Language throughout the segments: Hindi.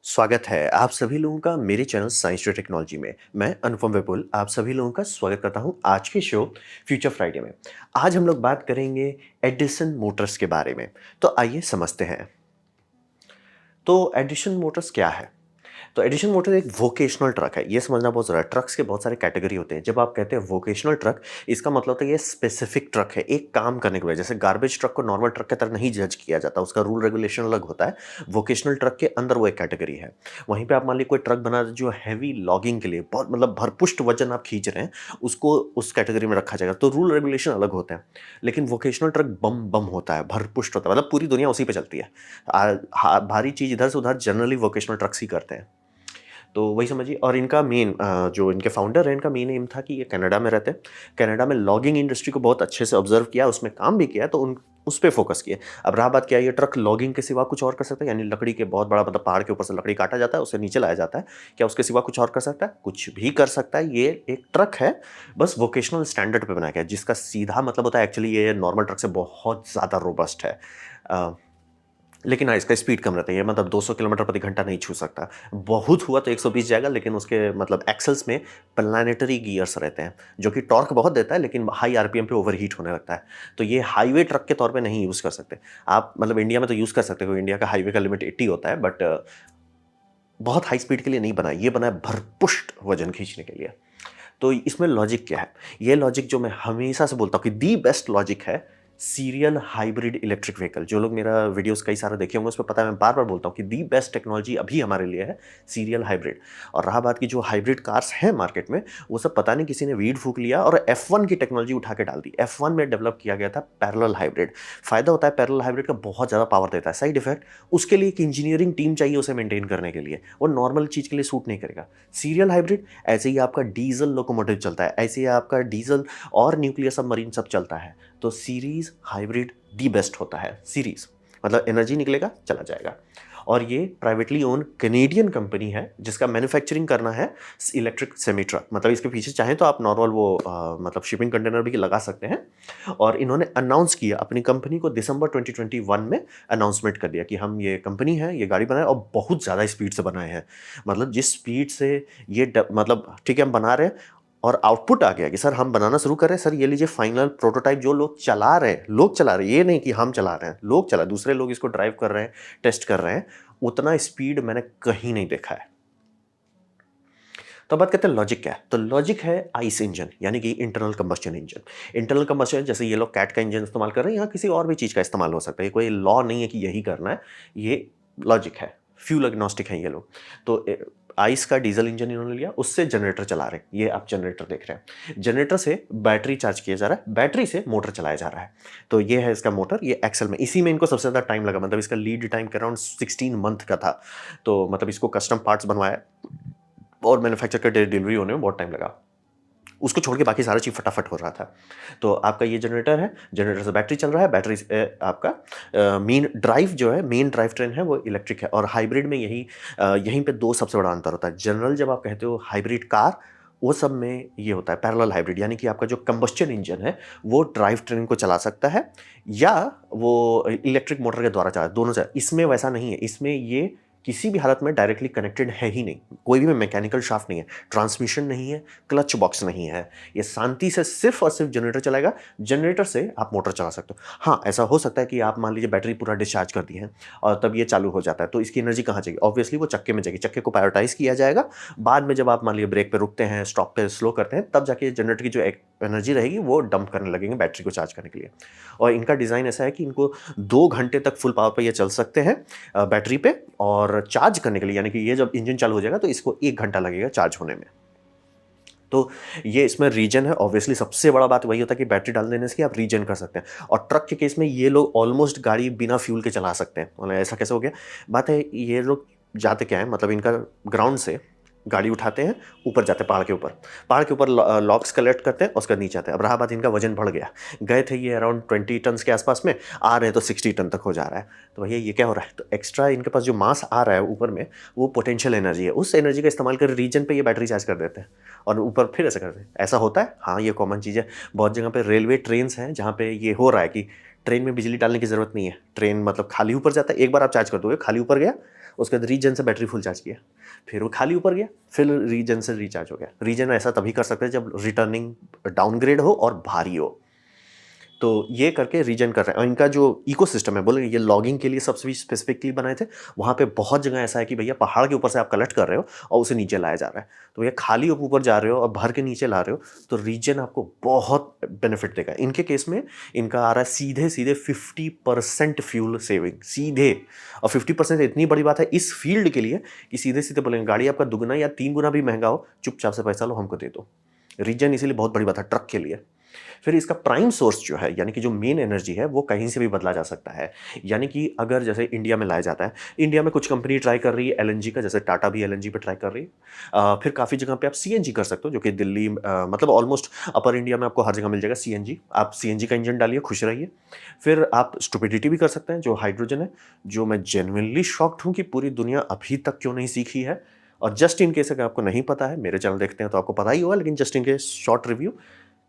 स्वागत है आप सभी लोगों का मेरे चैनल साइंस टू टेक्नोलॉजी में। मैं अनुपम विपुल आप सभी लोगों का स्वागत करता हूं आज के शो फ्यूचर फ्राइडे में। आज हम लोग बात करेंगे एडिसन मोटर्स के बारे में। तो आइए समझते हैं। तो एडिसन मोटर्स क्या है? तो एडिशन मोटर एक वोकेशनल ट्रक है। ये समझना बहुत ज़रूरी है। ट्रक्स के बहुत सारे कैटेगरी होते हैं। जब आप कहते हैं वोकेशनल ट्रक, इसका मतलब होता है ये स्पेसिफिक ट्रक है, एक काम करने के लिए। जैसे गार्बेज ट्रक को नॉर्मल ट्रक की तरह नहीं जज किया जाता, उसका रूल रेगुलेशन अलग होता है। वोकेशनल ट्रक के अंदर वो एक कैटेगरी है। वहीं पे आप मान लीजिए कोई ट्रक बना जो हैवी लॉगिंग के लिए बहुत मतलब भरपुष्ट वजन आप खींच रहे हैं, उसको उस कैटेगरी में रखा जाएगा। तो रूल रेगुलेशन अलग होते हैं। लेकिन वोकेशनल ट्रक बम बम होता है, भरपुष्ट होता है, मतलब पूरी दुनिया उसी पे चलती है। भारी चीज़ इधर से उधर जनरली वोकेशनल ट्रक्स ही करते हैं। तो वही समझिए। और इनका मेन जो इनके फाउंडर हैं, इनका मेन एम था कि ये कनाडा में रहते हैं। कनाडा में लॉगिंग इंडस्ट्री को बहुत अच्छे से ऑब्जर्व किया, उसमें काम भी किया, तो उन उस पे फोकस किए। अब रहा बात क्या है, ये ट्रक लॉगिंग के सिवा कुछ और कर सकता है? यानी लकड़ी के बहुत बड़ा मतलब पहाड़ के ऊपर से लकड़ी काटा जाता है, उसे नीचे लाया जाता है। क्या उसके सिवा कुछ और कर सकता है? कुछ भी कर सकता है। ये एक ट्रक है, बस वोकेशनल स्टैंडर्ड पे बनाया गया है, जिसका सीधा मतलब होता है एक्चुअली ये नॉर्मल ट्रक से बहुत ज़्यादा रोबस्ट है। अ, लेकिन हाँ, इसका स्पीड कम रहता है। ये मतलब 200 किलोमीटर प्रति घंटा नहीं छू सकता। बहुत हुआ तो 120 जाएगा, लेकिन उसके मतलब एक्सेल्स में प्लैनेटरी गियर्स रहते हैं, जो कि टॉर्क बहुत देता है, लेकिन हाई आरपीएम पे ओवरहीट होने लगता है। तो ये हाईवे ट्रक के तौर पे नहीं यूज़ कर सकते। आप मतलब इंडिया में तो यूज़ कर सकते हो, इंडिया का हाईवे का लिमिट 80 होता है, बट बहुत हाई स्पीड के लिए नहीं बना है। ये बना है भरपुष्ट वज़न खींचने के लिए। तो इसमें लॉजिक क्या है? ये लॉजिक जो मैं हमेशा से बोलता हूँ कि दी बेस्ट लॉजिक है सीरियल हाइब्रिड इलेक्ट्रिक व्हीकल। जो लोग मेरा वीडियोस कई सारे देखे होंगे, उसमें पता है, मैं बार बार बोलता हूँ कि दी बेस्ट टेक्नोलॉजी अभी हमारे लिए है सीरियल हाइब्रिड। और रहा बात की जो हाइब्रिड कार्स हैं मार्केट में, वो सब पता नहीं किसी ने वीड फूक लिया और F1 की टेक्नोलॉजी उठा के डाल दी। F1 में डेवलप किया गया था पैरेलल हाइब्रिड। फायदा होता है पैरेलल हाइब्रिड का, बहुत ज़्यादा पावर देता है। साइड इफेक्ट, उसके लिए एक इंजीनियरिंग टीम चाहिए उसे मेंटेन करने के लिए, वो नॉर्मल चीज़ के लिए सूट नहीं करेगा। सीरियल हाइब्रिड ऐसे ही आपका डीजल लोकोमोटिव चलता है, ऐसे ही आपका डीजल और न्यूक्लियर सबमरीन सब चलता है। तो सीरीज हाइब्रिड दी बेस्ट होता है। सीरीज मतलब एनर्जी निकलेगा चला जाएगा। और ये प्राइवेटली ओन कैनेडियन कंपनी है, जिसका मैन्युफैक्चरिंग करना है इलेक्ट्रिक सेमी ट्रक। मतलब इसके पीछे चाहें तो आप नॉर्मल वो मतलब शिपिंग कंटेनर भी लगा सकते हैं। और इन्होंने अनाउंस किया अपनी कंपनी को, दिसंबर 2021 में अनाउंसमेंट कर दिया कि हम ये कंपनी है, ये गाड़ी बनाए और बहुत ज़्यादा स्पीड से बनाए हैं। मतलब जिस स्पीड से ये मतलब ठीक है हम बना रहे हैं, और आउटपुट आ गया कि सर हम बनाना शुरू कर रहे हैं, सर ये लीजिए फाइनल प्रोटोटाइप जो लोग चला रहे हैं, लोग चला रहे हैं, ये नहीं कि हम चला रहे हैं, लोग चला, दूसरे लोग इसको ड्राइव कर रहे हैं, टेस्ट कर रहे हैं। उतना स्पीड मैंने कहीं नहीं देखा है। तो बात करते हैं लॉजिक क्या है। तो लॉजिक है आइस इंजन, यानी कि internal combustion engine. Internal combustion जैसे ये लोग कैट का इंजन इस्तेमाल कर रहे हैं, यहाँ किसी और भी चीज़ का इस्तेमाल हो सकता है। कोई लॉ नहीं है कि यही करना है, ये लॉजिक है। फ्यूल एग्नोस्टिक हैं ये लोग। तो आइस का डीजल इंजन इन्होंने लिया, उससे जनरेटर चला रहे हैं। ये आप जनरेटर देख रहे हैं, जनरेटर से बैटरी चार्ज किया जा रहा है, बैटरी से मोटर चलाया जा रहा है। तो ये है इसका मोटर, ये एक्सल में, इसी में इनको सबसे ज़्यादा टाइम लगा। मतलब इसका लीड टाइम अराउंड 16 मंथ का था। तो मतलब इसको कस्टम पार्ट्स बनवाया और मैन्युफैक्चर का डिलीवरी होने में बहुत टाइम लगा। उसको छोड़ के बाकी सारा चीज़ फटाफट हो रहा था। तो आपका ये जनरेटर है, जनरेटर से बैटरी चल रहा है, बैटरी से आपका मेन ड्राइव जो है, मेन ड्राइव ट्रेन है वो इलेक्ट्रिक है। और हाइब्रिड में यहीं पे दो सबसे बड़ा अंतर होता है। जनरल जब आप कहते हो हाइब्रिड कार, वो सब में ये होता है पैरेलल हाइब्रिड, यानी कि आपका जो कंबस्चन इंजन है वो ड्राइव ट्रेन को चला सकता है, या वो इलेक्ट्रिक मोटर के द्वारा चला, दोनों से। इसमें वैसा नहीं है, इसमें ये किसी भी हालत में डायरेक्टली कनेक्टेड है ही नहीं। कोई भी मैकेनिकल शाफ्ट नहीं है, ट्रांसमिशन नहीं है, क्लच बॉक्स नहीं है। ये शांति से सिर्फ और सिर्फ जनरेटर चलाएगा, जनरेटर से आप मोटर चला सकते हो। हाँ, ऐसा हो सकता है कि आप मान लीजिए बैटरी पूरा डिस्चार्ज कर दी है और तब ये चालू हो जाता है, तो इसकी एनर्जी कहाँ जाएगी? ऑब्वियसली वो चक्के में जाएगी, चक्के को प्रायोरिटाइज किया जाएगा। बाद में जब आप मान लीजिए ब्रेक पे रुकते हैं, स्टॉप पे स्लो करते हैं, तब जाके जनरेटर की जो एनर्जी रहेगी वो डंप करने लगेंगे बैटरी को चार्ज करने के लिए। और इनका डिज़ाइन ऐसा है कि इनको 2 घंटे तक फुल पावर पर ये चल सकते हैं बैटरी पे। और चार्ज करने के लिए, यानी कि ये जब इंजन चालू हो जाएगा तो इसको 1 घंटा लगेगा चार्ज होने में। तो ये इसमें रीजन है। ऑब्वियसली सबसे बड़ा बात वही होता है कि बैटरी डाल देने से कि आप रीजन कर सकते हैं। और ट्रक के केस में ये लोग ऑलमोस्ट गाड़ी बिना फ्यूल के चला सकते हैं। मतलब ऐसा कैसे हो गया? बात है, ये लोग जाते क्या है, मतलब इनका ग्राउंड से गाड़ी उठाते हैं, ऊपर जाते हैं पहाड़ के ऊपर, पहाड़ के ऊपर लॉक्स कलेक्ट करते हैं, उसके नीचे आते हैं। अब रहा बात, इनका वजन बढ़ गया, गए थे ये अराउंड 20 टन के आसपास में, आ रहे हैं तो 60 टन तक हो जा रहा है। तो भैया ये क्या हो रहा है? तो एक्स्ट्रा इनके पास जो मास आ रहा है ऊपर में, वो पोटेंशियल एनर्जी है। उस एनर्जी का इस्तेमाल कर रीजन पे ये बैटरी चार्ज कर देते हैं और ऊपर फिर ऐसा करते हैं। ऐसा होता है, हाँ, ये कॉमन चीज़ है। बहुत जगह पे रेलवे ट्रेन्स हैं जहाँ पे ये हो रहा है कि ट्रेन में बिजली डालने की ज़रूरत नहीं है। ट्रेन मतलब खाली ऊपर जाता है, एक बार आप चार्ज कर दोगे, खाली ऊपर गया, उसके बाद रीजन से बैटरी फुल चार्ज किया, फिर वो खाली ऊपर गया, फिर रीजन से रिचार्ज हो गया। रीजन ऐसा तभी कर सकते हैं जब रिटर्निंग डाउनग्रेड हो और भारी हो। तो ये करके रीजन कर रहे हैं। और इनका जो इकोसिस्टम है, बोले ये लॉगिंग के लिए सबसे स्पेसिफिकली बनाए थे। वहाँ पे बहुत जगह ऐसा है कि भैया पहाड़ के ऊपर से आप कलेक्ट कर रहे हो और उसे नीचे लाया जा रहा है, तो भैया खाली ऊपर जा रहे हो और भर के नीचे ला रहे हो, तो रीजन आपको बहुत बेनिफिट देगा। इनके केस में इनका आ रहा है सीधे सीधे 50% फ्यूल सेविंग सीधे। और 50% इतनी बड़ी बात है इस फील्ड के लिए कि सीधे सीधे बोलेंगे गाड़ी आपका दुगना या 3 गुना भी महंगा हो, चुपचाप से पैसा लो, हमको दे दो। रीजन इसीलिए बहुत बड़ी बात है ट्रक के लिए। फिर इसका प्राइम सोर्स जो है, यानी कि जो मेन एनर्जी है, वो कहीं से भी बदला जा सकता है। यानी कि अगर जैसे इंडिया में लाया जाता है, इंडिया में कुछ कंपनी ट्राई कर रही है एलएनजी का, जैसे टाटा भी एलएनजी पे ट्राई कर रही है। फिर काफ़ी जगह पे आप सीएनजी कर सकते हो, जो कि दिल्ली मतलब ऑलमोस्ट अपर इंडिया में आपको हर जगह मिल जाएगा सीएनजी। आप सीएनजी का इंजन डालिए, खुश रहिए। फिर आप स्टुपिडिटी भी कर सकते हैं, जो हाइड्रोजन है, जो मैं जेन्युइनली शॉक्ड हूँ कि पूरी दुनिया अभी तक क्यों नहीं सीखी है। और जस्ट इन केस अगर आपको नहीं पता है, मेरे चैनल देखते हैं तो आपको पता ही होगा, लेकिन just in case short review.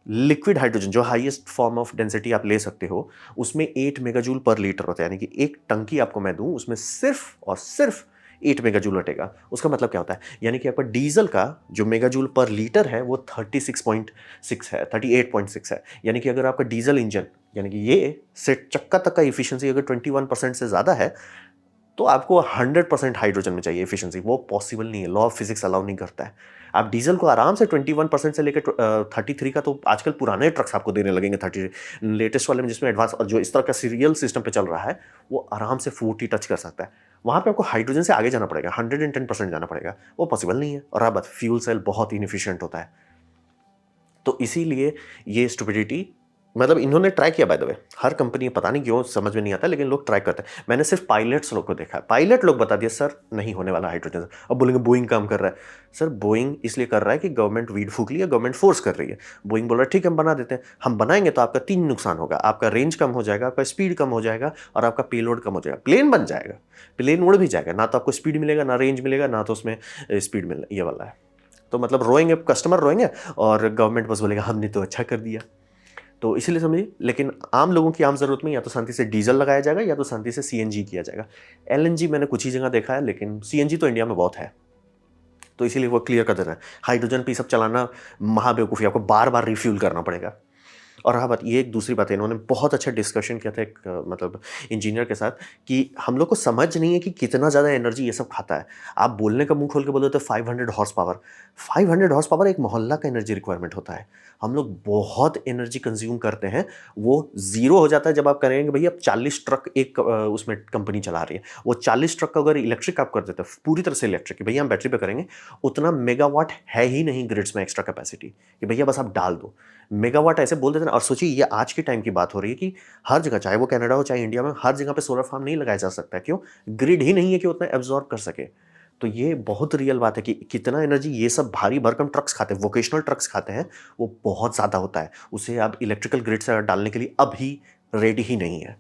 Liquid hydrogen जो हाईएस्ट फॉर्म ऑफ डेंसिटी आप ले सकते हो, उसमें 8 मेगाजूल पर लीटर होता है। यानी कि एक टंकी आपको मैं दूं, उसमें सिर्फ और सिर्फ 8 मेगाजूल हटेगा। उसका मतलब क्या होता है, यानी कि आपका डीजल का जो मेगाजूल पर लीटर है वो 36.6 है, 38.6 है। यानी कि अगर आपका डीजल इंजन, यानी कि ये से चक्का तक का इफिशियंसी अगर 21% से ज़्यादा है, तो आपको 100% हाइड्रोजन में चाहिए एफिशिएंसी। वो पॉसिबल नहीं है, लॉ ऑफ फिजिक्स अलाउ नहीं करता है। आप डीजल को आराम से 21% से लेकर 33 का, तो आजकल पुराने ट्रक्स आपको देने लगेंगे 30, लेटेस्ट वाले में जिसमें एडवांस और जो इस तरह का सीरियल सिस्टम पे चल रहा है, वो आराम से 40 टच कर सकता है। वहाँ पे आपको हाइड्रोजन से आगे जाना पड़ेगा, 110% जाना पड़ेगा, वो पॉसिबल नहीं है। और अब फ्यूल सेल बहुत इनएफिशिएंट होता है। तो इसीलिए ये स्टुपिडिटी, मतलब इन्होंने ट्राई किया by the way, her company पता नहीं क्यों समझ में नहीं आता, लेकिन लोग ट्राई करते हैं। मैंने सिर्फ पायलट्स लोग को देखा है, पायलट लोग बता दिया सर नहीं होने वाला हाइड्रोजन से। अब बोलेंगे बोइंग काम कर रहा है। सर बोइंग इसलिए कर रहा है कि गवर्नमेंट वीड फूक रही है, गवर्नमेंट फोर्स कर रही है। बोइंग बोल रहा है ठीक है हम बना देते हैं। हम बनाएंगे तो आपका 3 नुकसान होगा, आपका रेंज कम हो जाएगा, आपका स्पीड कम हो जाएगा, और आपका पेलोड कम हो जाएगा। प्लेन बन जाएगा, प्लेन उड़ भी जाएगा, ना तो आपको स्पीड मिलेगा, ना रेंज मिलेगा, ना तो उसमें स्पीड मिलना, ये वाला है। तो मतलब रोएंगे, कस्टमर रोएंगे और गवर्नमेंट बस बोलेगा हमने तो अच्छा कर दिया। तो इसीलिए समझिए, लेकिन आम लोगों की आम ज़रूरत में या तो शांति से डीजल लगाया जाएगा या तो शांति से सीएनजी किया जाएगा। एलएनजी मैंने कुछ ही जगह देखा है, लेकिन सीएनजी तो इंडिया में बहुत है, तो इसीलिए वो क्लियर कर देना है। हाइड्रोजन पे सब चलाना महाबेवकूफ़ी, आपको बार बार रिफ्यूल करना पड़ेगा। और हाँ बात, ये एक दूसरी बात है, इन्होंने बहुत अच्छा डिस्कशन किया था एक मतलब इंजीनियर के साथ, कि हम लोग को समझ नहीं है कि कितना ज़्यादा एनर्जी ये सब खाता है। आप बोलने का मुंह खोल के बोल देते 500 हॉर्स पावर। 500 हॉर्स पावर एक मोहल्ला का एनर्जी रिक्वायरमेंट होता है। हम लोग बहुत एनर्जी कंज्यूम करते हैं। वो ज़ीरो हो जाता है जब आप करेंगे भैया 40 ट्रक एक उसमें कंपनी चला रही है। वो 40 ट्रक का अगर इलेक्ट्रिक आप कर देते हैं, पूरी तरह से इलेक्ट्रिक, भैया हम बैटरी पे करेंगे, उतना मेगावाट है ही नहीं ग्रिड्स में एक्स्ट्रा कैपेसिटी कि भैया बस आप डाल दो। मेगावाट ऐसे बोल देते हैं। और सोचिए ये आज के टाइम की बात हो रही है कि हर जगह, चाहे वो कनाडा हो चाहे इंडिया में, हर जगह पे सोलर फार्म नहीं लगाया जा सकता। क्यों? ग्रिड ही नहीं है कि उतना एब्जॉर्ब कर सके। तो ये बहुत रियल बात है कि कितना एनर्जी ये सब भारी भरकम ट्रक्स खाते हैं, वोकेशनल ट्रक्स खाते हैं, वो बहुत ज़्यादा होता है। उसे आप इलेक्ट्रिकल ग्रिड से डालने के लिए अभी रेडी ही नहीं है।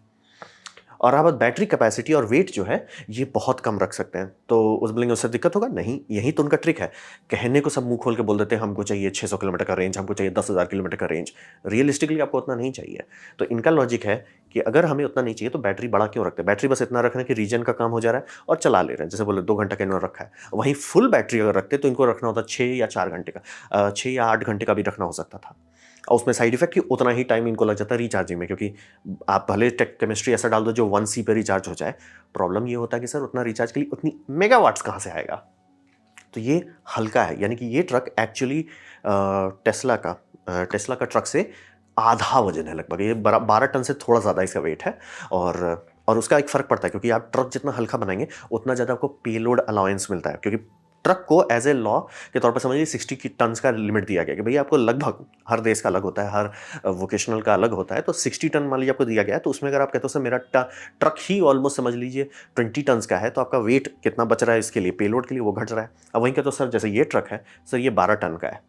और रहा बात बैटरी कैपेसिटी और वेट जो है, ये बहुत कम रख सकते हैं। तो उस बोलेंगे उससे दिक्कत होगा, नहीं, यही तो उनका ट्रिक है। कहने को सब मुंह खोल के बोल देते हैं हमको चाहिए 600 किलोमीटर का रेंज, हमको चाहिए 10,000 किलोमीटर का रेंज। रियलिस्टिकली आपको उतना नहीं चाहिए। तो इनका लॉजिक है कि अगर हमें उतना नहीं चाहिए तो बैटरी बड़ा क्यों रखते हैं। बैटरी बस इतना रखना है कि रीजन का काम हो जा रहा है और चला ले रहे हैं, जैसे बोले 2 घंटा का इन्होंने रखा है। वहीं फुल बैटरी अगर रखते तो इनको रखना होता 6 या 4 घंटे का, 6 या 8 घंटे का भी रखना हो सकता था। और उसमें साइड इफेक्ट कि उतना ही टाइम इनको लग जाता है रिचार्जिंग में, क्योंकि आप भले टेक केमिस्ट्री ऐसा डाल दो जो 1C पे रिचार्ज हो जाए। प्रॉब्लम ये होता है कि सर उतना रिचार्ज के लिए उतनी मेगावाट्स कहाँ से आएगा। तो ये हल्का है, यानी कि ये ट्रक एक्चुअली टेस्ला का ट्रक से आधा वजन है लगभग। ये 12 टन से थोड़ा ज़्यादा इसका वेट है। और उसका एक फ़र्क पड़ता है, क्योंकि आप ट्रक जितना हल्का बनाएंगे उतना ज़्यादा आपको पेलोड अलाउंस मिलता है। क्योंकि ट्रक को एज ए लॉ के तौर पर समझिए 60 की टन्स का लिमिट दिया गया कि भैया आपको लगभग, हर देश का अलग होता है, हर वोकेशनल का अलग होता है, तो 60 टन मान लीजिए आपको दिया गया है। तो उसमें अगर आप कहते हो सर मेरा ट्रक ही ऑलमोस्ट समझ लीजिए 20 टन्स का है, तो आपका वेट कितना बच रहा है इसके लिए, पेलोड के लिए, वो घट रहा है। अब वहीं कहते हो सर जैसे ये ट्रक है सर ये 12 टन का है,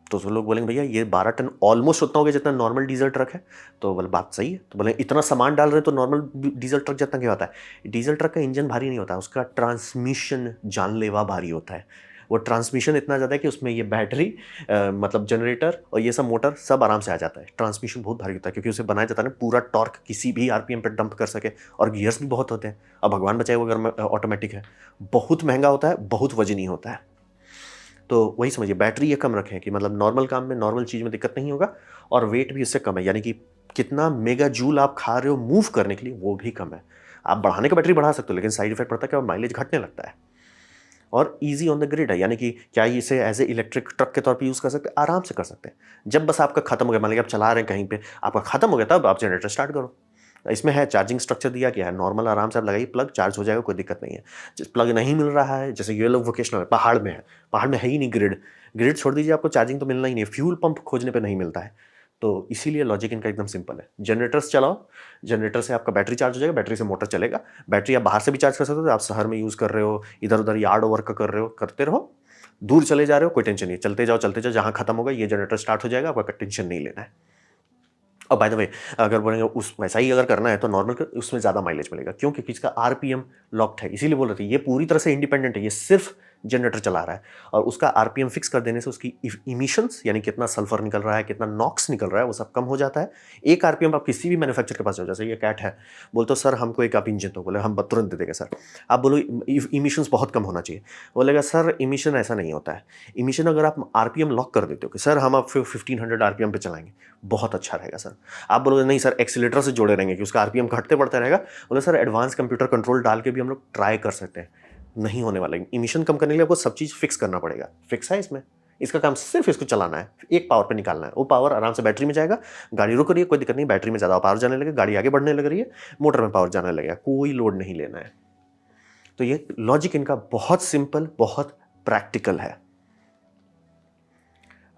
तो लोग बोलेंगे भैया ये 12 टन ऑलमोस्ट उतना हो गया जितना नॉर्मल डीजल ट्रक है। तो बोले बात सही है। तो बोले इतना सामान डाल रहे हैं तो नॉर्मल डीजल ट्रक जितना क्या होता है। डीजल ट्रक का इंजन भारी नहीं होता है, उसका ट्रांसमिशन जानलेवा भारी होता है। वो ट्रांसमिशन इतना ज़्यादा है कि उसमें ये बैटरी मतलब जनरेटर और ये सब मोटर सब आराम से आ जाता है। ट्रांसमिशन बहुत भारी होता है क्योंकि उसे बनाया जाता है ना पूरा टॉर्क किसी भी आरपीएम पे डंप कर सके, और गियर्स भी बहुत होते हैं। अब भगवान बचाए वो अगर ऑटोमेटिक है, बहुत महंगा होता है, बहुत वजनी होता है। तो वही समझिए बैटरी ये कम रखें कि मतलब नॉर्मल काम में, नॉर्मल चीज़ में दिक्कत नहीं होगा, और वेट भी इससे कम है, यानी कि कितना मेगा जूल आप खा रहे हो मूव करने के लिए वो भी कम है। आप बढ़ाने का बैटरी बढ़ा सकते हो, लेकिन साइड इफेक्ट पड़ता है कि माइलेज घटने लगता है। और ईजी ऑन द ग्रिड है, यानी कि क्या इसे एज ए इलेक्ट्रिक ट्रक के तौर पे यूज़ कर सकते हैं? आराम से कर सकते हैं। जब बस आपका खत्म हो गया, मान लीजिए आप चला रहे हैं कहीं पे, आपका खत्म हो गया, तब आप जनरेटर स्टार्ट करो। इसमें है चार्जिंग स्ट्रक्चर दिया गया है, नॉर्मल आराम से आप लगाइए प्लग, चार्ज हो जाएगा, कोई दिक्कत नहीं है। प्लग नहीं मिल रहा है, जैसे ये लोग वोकेशनल पहाड़ में है, पहाड़ में है ही नहीं ग्रिड, ग्रिड छोड़ दीजिए, आपको चार्जिंग तो मिलना ही नहीं है, फ्यूल पंप खोजने पर नहीं मिलता है। तो इसीलिए लॉजिक इनका एकदम सिंपल है, जनरेटर्स चलाओ, जनरेटर से आपका बैटरी चार्ज हो जाएगा, बैटरी से मोटर चलेगा। बैटरी आप बाहर से भी चार्ज कर सकते हो, आप शहर में यूज़ कर रहे हो, इधर उधर यार्ड वर्क कर रहे हो, करते रहो, दूर चले जा रहे हो, कोई टेंशन नहीं, चलते जाओ, जहाँ खत्म होगा ये जनरेटर स्टार्ट हो जाएगा, आपका टेंशन नहीं लेना है। और बाय द वे, अगर बोलेंगे उस वैसा ही अगर करना है तो नॉर्मल उसमें ज़्यादा माइलेज मिलेगा, क्यों? क्योंकि इसका आरपीएम लॉक्ड है, इसीलिए बोल रहे थे ये पूरी तरह से इंडिपेंडेंट है, ये सिर्फ जनरेटर चला रहा है, और उसका आरपीएम फिक्स कर देने से उसकी इमिशंस, यानी कितना सल्फर निकल रहा है, कितना नॉक्स निकल रहा है, वो सब कम हो जाता है। एक आरपीएम आप किसी भी मैन्युफैक्चर के पास जाओ, जैसे ये कैट है, बोलते हो सर हमको एक आप इंजन दो, बोले हम तुरंत दे देंगे सर। आप बोलो इमिशंस बहुत कम होना चाहिए, बोलेगा सर इमिशन ऐसा नहीं होता है। इमिशन अगर आप आरपीएम लॉक कर देते हो कि सर हम आप 1500 आरपीएम पे चलाएंगे, बहुत अच्छा रहेगा सर। आप बोलोगे नहीं सर एक्सीलेटर से जोड़े रहेंगे कि उसका आरपीएम घटते बढ़ता रहेगा, बोले सर एडवांस कंप्यूटर कंट्रोल डाल के भी हम लोग ट्राई कर सकते हैं, नहीं होने वाला। इमिशन कम करने के लिए आपको सब चीज़ फिक्स करना पड़ेगा, फिक्स है इसमें, इसका काम सिर्फ इसको चलाना है, एक पावर पे निकालना है, वो पावर आराम से बैटरी में जाएगा, गाड़ी रुक रही है कोई दिक्कत नहीं, बैटरी में ज़्यादा पावर जाने लगेगा, गाड़ी आगे बढ़ने लग रही है, मोटर में पावर जाने लगेगा, कोई लोड नहीं लेना है। तो ये लॉजिक इनका बहुत सिंपल, बहुत प्रैक्टिकल है।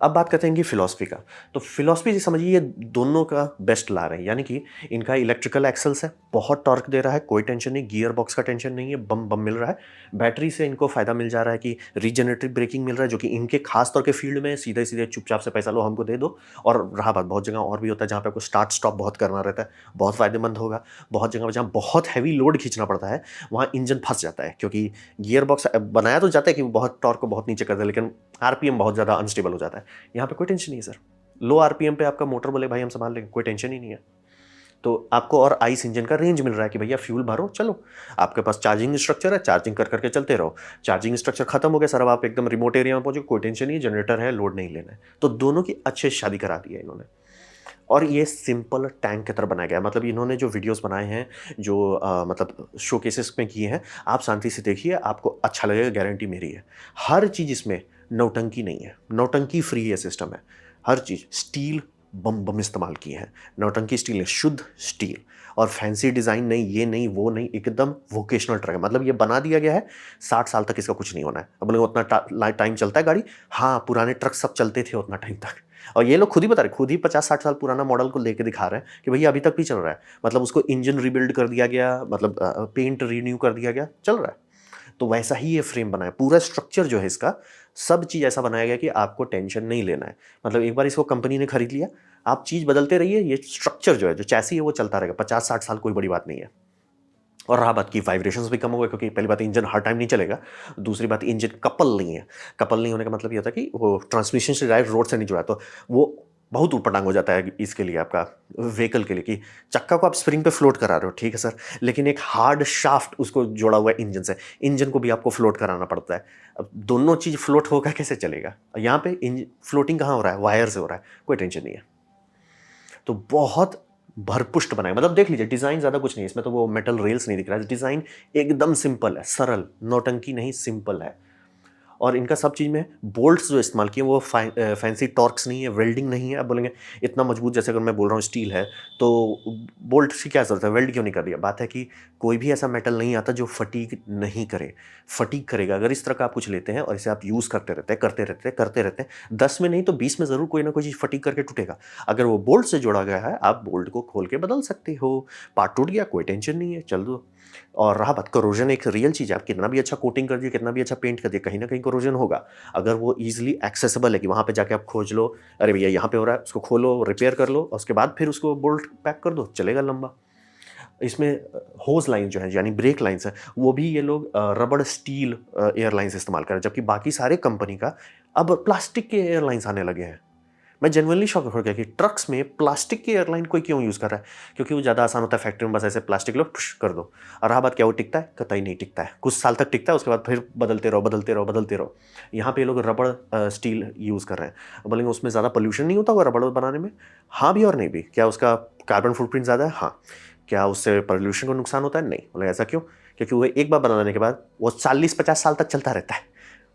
अब बात करते हैं इनकी फिलॉसफी का। तो फिलॉसफी जी समझिए ये दोनों का बेस्ट ला रहे हैं, यानी कि इनका इलेक्ट्रिकल एक्सल्स है, बहुत टॉर्क दे रहा है, कोई टेंशन नहीं, गियर बॉक्स का टेंशन नहीं है, बम बम मिल रहा है। बैटरी से इनको फायदा मिल जा रहा है कि रीजनरेटिव ब्रेकिंग मिल रहा है, जो कि इनके खास तौर के फील्ड में सीधे सीधे चुपचाप से पैसा लो हमको दे दो। और रहा बात, बहुत जगह और भी होता है जहाँ पे आपको स्टार्ट स्टॉप बहुत करना रहता है, बहुत फायदेमंद होगा। बहुत जगह जहाँ बहुत हैवी लोड खींचना पड़ता है वहाँ इंजन फंस जाता है, क्योंकि गियर बॉक्स बनाया तो जाता है कि बहुत टॉर्क को बहुत नीचे कर दे, लेकिन आरपीएम बहुत ज़्यादा अनस्टेबल हो जाता है। यहाँ पे कोई टेंशन नहीं है सर, लो आरपीएम पे आपका मोटर बोले भाई हम संभाल लेंगे, कोई टेंशन ही नहीं है। तो आपको और आइस इंजन का रेंज मिल रहा है कि भैया फ्यूल भरो चलो, आपके पास चार्जिंग स्ट्रक्चर है, चार्जिंग कर करके चलते रहो। चार्जिंग स्ट्रक्चर खत्म हो गया सर, अब आप एकदम रिमोट एरिया में पहुंचो, कोई टेंशन नहीं है, जनरेटर है, लोड नहीं लेना है। तो दोनों की अच्छे शादी करा दी है इन्होंने। और ये सिंपल टैंक की तरह बनाया गया है, मतलब इन्होंने जो वीडियोस बनाए हैं, जो मतलब शोकेसेस में किए हैं, आप शांति से देखिए, आपको अच्छा लगेगा, गारंटी मेरी है। हर चीज़ इसमें नौटंकी नहीं है, नौटंकी फ्री ये सिस्टम है। हर चीज़ स्टील बम बम इस्तेमाल किए हैं, नौटंकी स्टील है, शुद्ध स्टील, और फैंसी डिज़ाइन नहीं, ये नहीं वो नहीं, एकदम वोकेशनल ट्रक है। मतलब ये बना दिया गया है 60 साल तक इसका कुछ नहीं होना है। अब बोले उतना टाइम चलता है गाड़ी, हाँ पुराने ट्रक सब चलते थे उतना टाइम तक, और ये लोग खुद ही बता रहे, खुद ही 50-60 साल पुराना मॉडल को लेके दिखा रहे हैं कि भैया अभी तक भी चल रहा है। मतलब उसको इंजन रिबिल्ड कर दिया गया, मतलब पेंट रीन्यू कर दिया गया, चल रहा है। तो वैसा ही ये फ्रेम बना है, पूरा स्ट्रक्चर जो है इसका, सब चीज़ ऐसा बनाया गया कि आपको टेंशन नहीं लेना है। मतलब एक बार इसको कंपनी ने खरीद लिया, आप चीज़ बदलते रहिए, ये स्ट्रक्चर जो है, जो चैसी है, वो चलता रहेगा 50-60 साल, कोई बड़ी बात नहीं है। और रहा बात की वाइब्रेशंस भी कम हो गए, क्योंकि पहली बात इंजन हर टाइम नहीं चलेगा, दूसरी बात इंजन कपल नहीं है। कपल नहीं होने का मतलब ये होता है कि वो ट्रांसमिशन से डायरेक्ट रोड से नहीं जुड़ा, तो वो बहुत ऊपर टांग हो जाता है इसके लिए, आपका व्हीकल के लिए, कि चक्का को आप स्प्रिंग पे फ्लोट करा रहे हो, ठीक है सर, लेकिन एक हार्ड शाफ्ट उसको जोड़ा हुआ है इंजन से, इंजन को भी आपको फ्लोट कराना पड़ता है। अब दोनों चीज़ फ्लोट होकर कैसे चलेगा? यहाँ पे फ्लोटिंग कहाँ हो रहा है? वायर से हो रहा है, कोई टेंशन नहीं है। तो बहुत भरपुष्ट बनाए, मतलब देख लीजिए डिज़ाइन ज़्यादा कुछ नहीं है इसमें, तो वो मेटल रेल्स नहीं दिख रहा है, डिज़ाइन एकदम सिंपल है, सरल, नौटंकी नहीं, सिंपल है। और इनका सब चीज़ में बोल्ट्स जो इस्तेमाल किए वो फैंसी टॉर्क्स नहीं है, वेल्डिंग नहीं है। अब बोलेंगे इतना मजबूत, जैसे अगर मैं बोल रहा हूँ स्टील है, तो बोल्ट की क्या ज़रूरत है, वेल्ड क्यों नहीं कर दिया? बात है कि कोई भी ऐसा मेटल नहीं आता जो फटीग नहीं करे। फटीग करेगा अगर इस तरह का आप कुछ लेते हैं और इसे आप यूज़ करते रहते हैं 10 में नहीं तो 20 में ज़रूर कोई ना कोई चीज़ फटीग करके टूटेगा। अगर वो बोल्ट से जोड़ा गया है, आप बोल्ट को खोल के बदल सकते हो, पार्ट टूट गया कोई टेंशन नहीं है, चल दो। और रहा बात, करोजन एक रियल चीज़ है, आप कितना भी अच्छा कोटिंग कर दिए, कितना भी अच्छा पेंट कर दिए, कहीं ना कहीं करोजन होगा। अगर वो ईजिली एक्सेसिबल है कि वहाँ पे जाके आप खोज लो, अरे भैया यहाँ पे हो रहा है, उसको खोलो, रिपेयर कर लो, और उसके बाद फिर उसको बोल्ट पैक कर दो, चलेगा लंबा। इसमें होज़ लाइन जो है यानी ब्रेक लाइन्स है, वो भी ये लोग रबड़ स्टील एयरलाइंस इस्तेमाल कर रहे हैं, जबकि बाकी सारे कंपनी का अब प्लास्टिक के एयरलाइंस आने लगे हैं। मैं जेनुइनली शॉक हो गया कि ट्रक्स में प्लास्टिक की एयरलाइन कोई क्यों यूज़ कर रहा है? क्योंकि वो ज़्यादा आसान होता है, फैक्ट्री में बस ऐसे प्लास्टिक लो पुश कर दो। और रहा बात क्या वो टिकता है? कतई नहीं टिकता है। कुछ साल तक टिकता है, उसके बाद फिर बदलते रहो, बदलते रहो, बदलते रहो। यहाँ पे ये लोग रबड़ स्टील यूज़ कर रहे हैं। बोलेंगे उसमें ज़्यादा पॉल्यूशन नहीं होता होगा रबड़ बनाने में? हाँ भी और नहीं भी। क्या उसका कार्बन फुटप्रिंट ज़्यादा है? हाँ। क्या उससे पॉल्यूशन को नुकसान होता है? नहीं। बोले ऐसा क्यों? क्योंकि वो एक बार बनाने के बाद वो 40-50 साल तक चलता रहता है।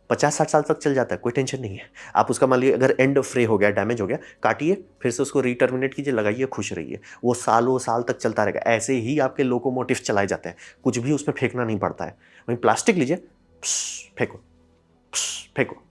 50-60 साल तक चल जाता है, कोई टेंशन नहीं है। आप उसका मान लीजिए अगर एंड फ्रे हो गया, डैमेज हो गया, काटिए, फिर से उसको रीटर्मिनेट कीजिए, लगाइए, खुश रहिए। वो सालों साल तक चलता रहेगा। ऐसे ही आपके लोकोमोटिव चलाए जाते हैं, कुछ भी उसमें फेंकना नहीं पड़ता है। वहीं प्लास्टिक लीजिए, फेंको, फेंको।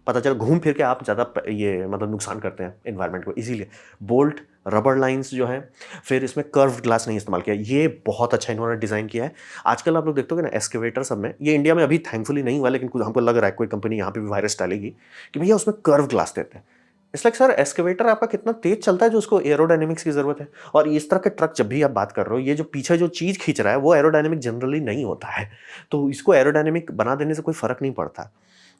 पता चला घूम फिर के आप ज़्यादा ये मतलब नुकसान करते हैं एनवायरनमेंट को। इसीलिए बोल्ट, रबर लाइंस जो है, फिर इसमें कर्व्ड ग्लास नहीं इस्तेमाल किया। ये बहुत अच्छा इन्होंने डिज़ाइन किया है। आजकल आप लोग देखते हो ना एक्सकेवेटर सब में, ये इंडिया में अभी थैंकफुली नहीं हुआ, लेकिन कुछ हमको लग रहा है कोई कंपनी यहाँ पे भी वायरस डालेगी कि भैया उसमें कर्व ग्लास देते हैं। इट्स लाइक सर एक्सकेवेटर आपका कितना तेज चलता है जो उसको एरोडायनेमिक्स की ज़रूरत है। और इस तरह के ट्रक जब भी आप बात कर रहे हो, ये जो पीछे जो चीज़ खींच रहा है वो एरोडायनेमिक जनरली नहीं होता है। तो इसको एरोडायनेमिक बना देने से कोई फ़र्क नहीं पड़ता।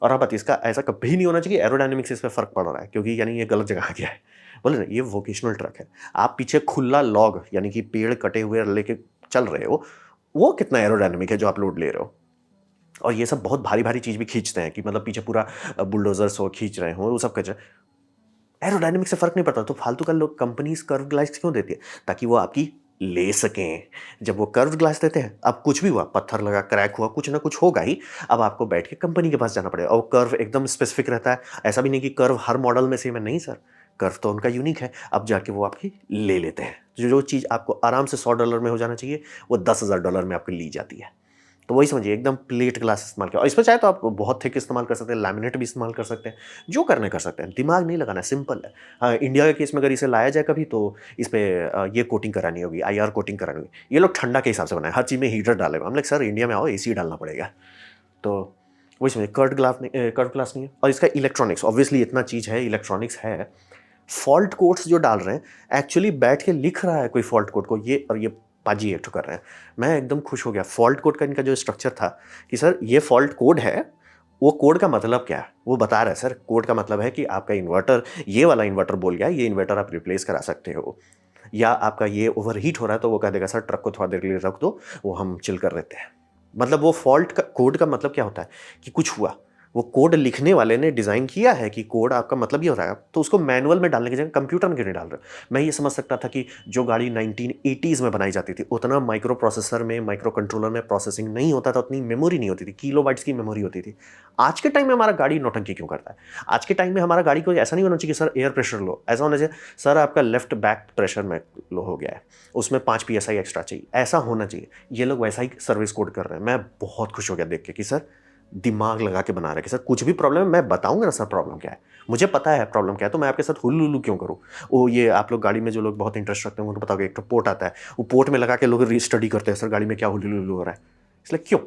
और अब इसका ऐसा कभी नहीं होना चाहिए कि एरोडायनेमिक्स से इस पे फ़र्क पड़ रहा है, क्योंकि यानी ये गलत जगह आ गया है। बोले ना ये वोकेशनल ट्रक है। आप पीछे खुला लॉग यानी कि पेड़ कटे हुए लेके चल रहे हो, वो कितना एरोडायनेमिक है जो आप लोड ले रहे हो। और ये सब बहुत भारी-भारी चीज़ भी खींचते हैं कि मतलब पीछे पूरा बुलडोज़र्स हो खींच रहे हों, वो सब कर एरोडायनामिक से फ़र्क नहीं पड़ता, तो फालतू का लोग कंपनीज़ कर्व ग्लास क्यों देती है? ताकि वो आपकी ले सकें। जब वो कर्व ग्लास देते हैं, अब कुछ भी हुआ, पत्थर लगा, क्रैक हुआ, कुछ ना कुछ होगा ही, अब आपको बैठ के कंपनी के पास जाना पड़ेगा और कर्व एकदम स्पेसिफिक रहता है। ऐसा भी नहीं कि कर्व हर मॉडल में सेम है, नहीं सर, कर्व तो उनका यूनिक है, अब जाके वो आपकी ले लेते हैं। जो चीज़ आपको आराम से $100 में हो जाना चाहिए, वो $10,000 में आपकी ली जाती है। तो वही समझिए एकदम प्लेट ग्लास इस्तेमाल किया और इसमें चाहे तो आप बहुत थिक इस्तेमाल कर सकते हैं, लैमिनेट भी इस्तेमाल कर सकते हैं, जो करना कर सकते हैं, दिमाग नहीं लगाना, सिंपल है। हाँ, इंडिया के केस में अगर इसे लाया जाए कभी तो इस पे ये कोटिंग करानी होगी, आईआर कोटिंग करानी होगी। ये लोग ठंडा के हिसाब से बनाए, हर चीज़ में हीटर डाले हुए। हम लाइक सर इंडिया में आओ एसी डालना पड़ेगा। तो वही समझिए कर्व ग्लास नहीं है और इसका इलेक्ट्रॉनिक्स ऑब्वियसली इतना चीज़ है, इलेक्ट्रॉनिक्स है। फॉल्ट कोड्स जो डाल रहे हैं एक्चुअली बैठ के लिख रहा है कोई फॉल्ट कोड को, ये और ये पाजी एक ठो कर रहे हैं। मैं एकदम खुश हो गया। फॉल्ट कोड का इनका जो स्ट्रक्चर था कि सर ये फॉल्ट कोड है, वो कोड का मतलब क्या है? वो बता रहा है सर कोड का मतलब है कि आपका इन्वर्टर ये वाला इन्वर्टर बोल गया, ये इन्वर्टर आप रिप्लेस करा सकते हो। या आपका ये ओवरहीट हो रहा है तो वो कह देगा सर ट्रक को थोड़ा देर के लिए रख दो, वो हम चिल कर लेते हैं। मतलब वो फॉल्ट का कोड का मतलब क्या होता है कि कुछ हुआ, वो कोड लिखने वाले ने डिज़ाइन किया है कि कोड आपका मतलब ये हो रहा है, तो उसको मैनुअल में डालने की जगह कंप्यूटर में क्यों नहीं डाल रहे? मैं ये समझ सकता था कि जो गाड़ी 1980s में बनाई जाती थी, उतना माइक्रो प्रोसेसर में, माइक्रो कंट्रोलर में प्रोसेसिंग नहीं होता था, उतनी मेमोरी नहीं होती थी, किलोबाइट्स की मेमोरी होती थी। आज के टाइम में हमारा गाड़ी नौटंकी क्यों करता है? आज के टाइम में हमारा गाड़ी को ऐसा नहीं होना चाहिए कि सर एयर प्रेशर लो, ऐसा होना चाहिए सर आपका लेफ्ट बैक प्रेशर में लो हो गया है, उसमें 5 PSI एक्स्ट्रा चाहिए, ऐसा होना चाहिए। ये लोग वैसा ही सर्विस कोड कर रहे हैं। मैं बहुत खुश हो गया देख के कि सर दिमाग लगा के बना रहे हैं कि सर कुछ भी प्रॉब्लम है मैं बताऊंगा ना सर प्रॉब्लम क्या है, मुझे पता है प्रॉब्लम क्या है, तो मैं आपके साथ हुल्लुल्लू क्यों करूँ। वो ये आप लोग गाड़ी में जो लोग बहुत इंटरेस्ट रखते हैं उनको पता होगा, एक तो पोर्ट आता है, वो पोर्ट में लगा के लोग स्टडी करते हैं सर गाड़ी में क्या हुल्लुल्लू हो रहा है। इसलिए क्यों,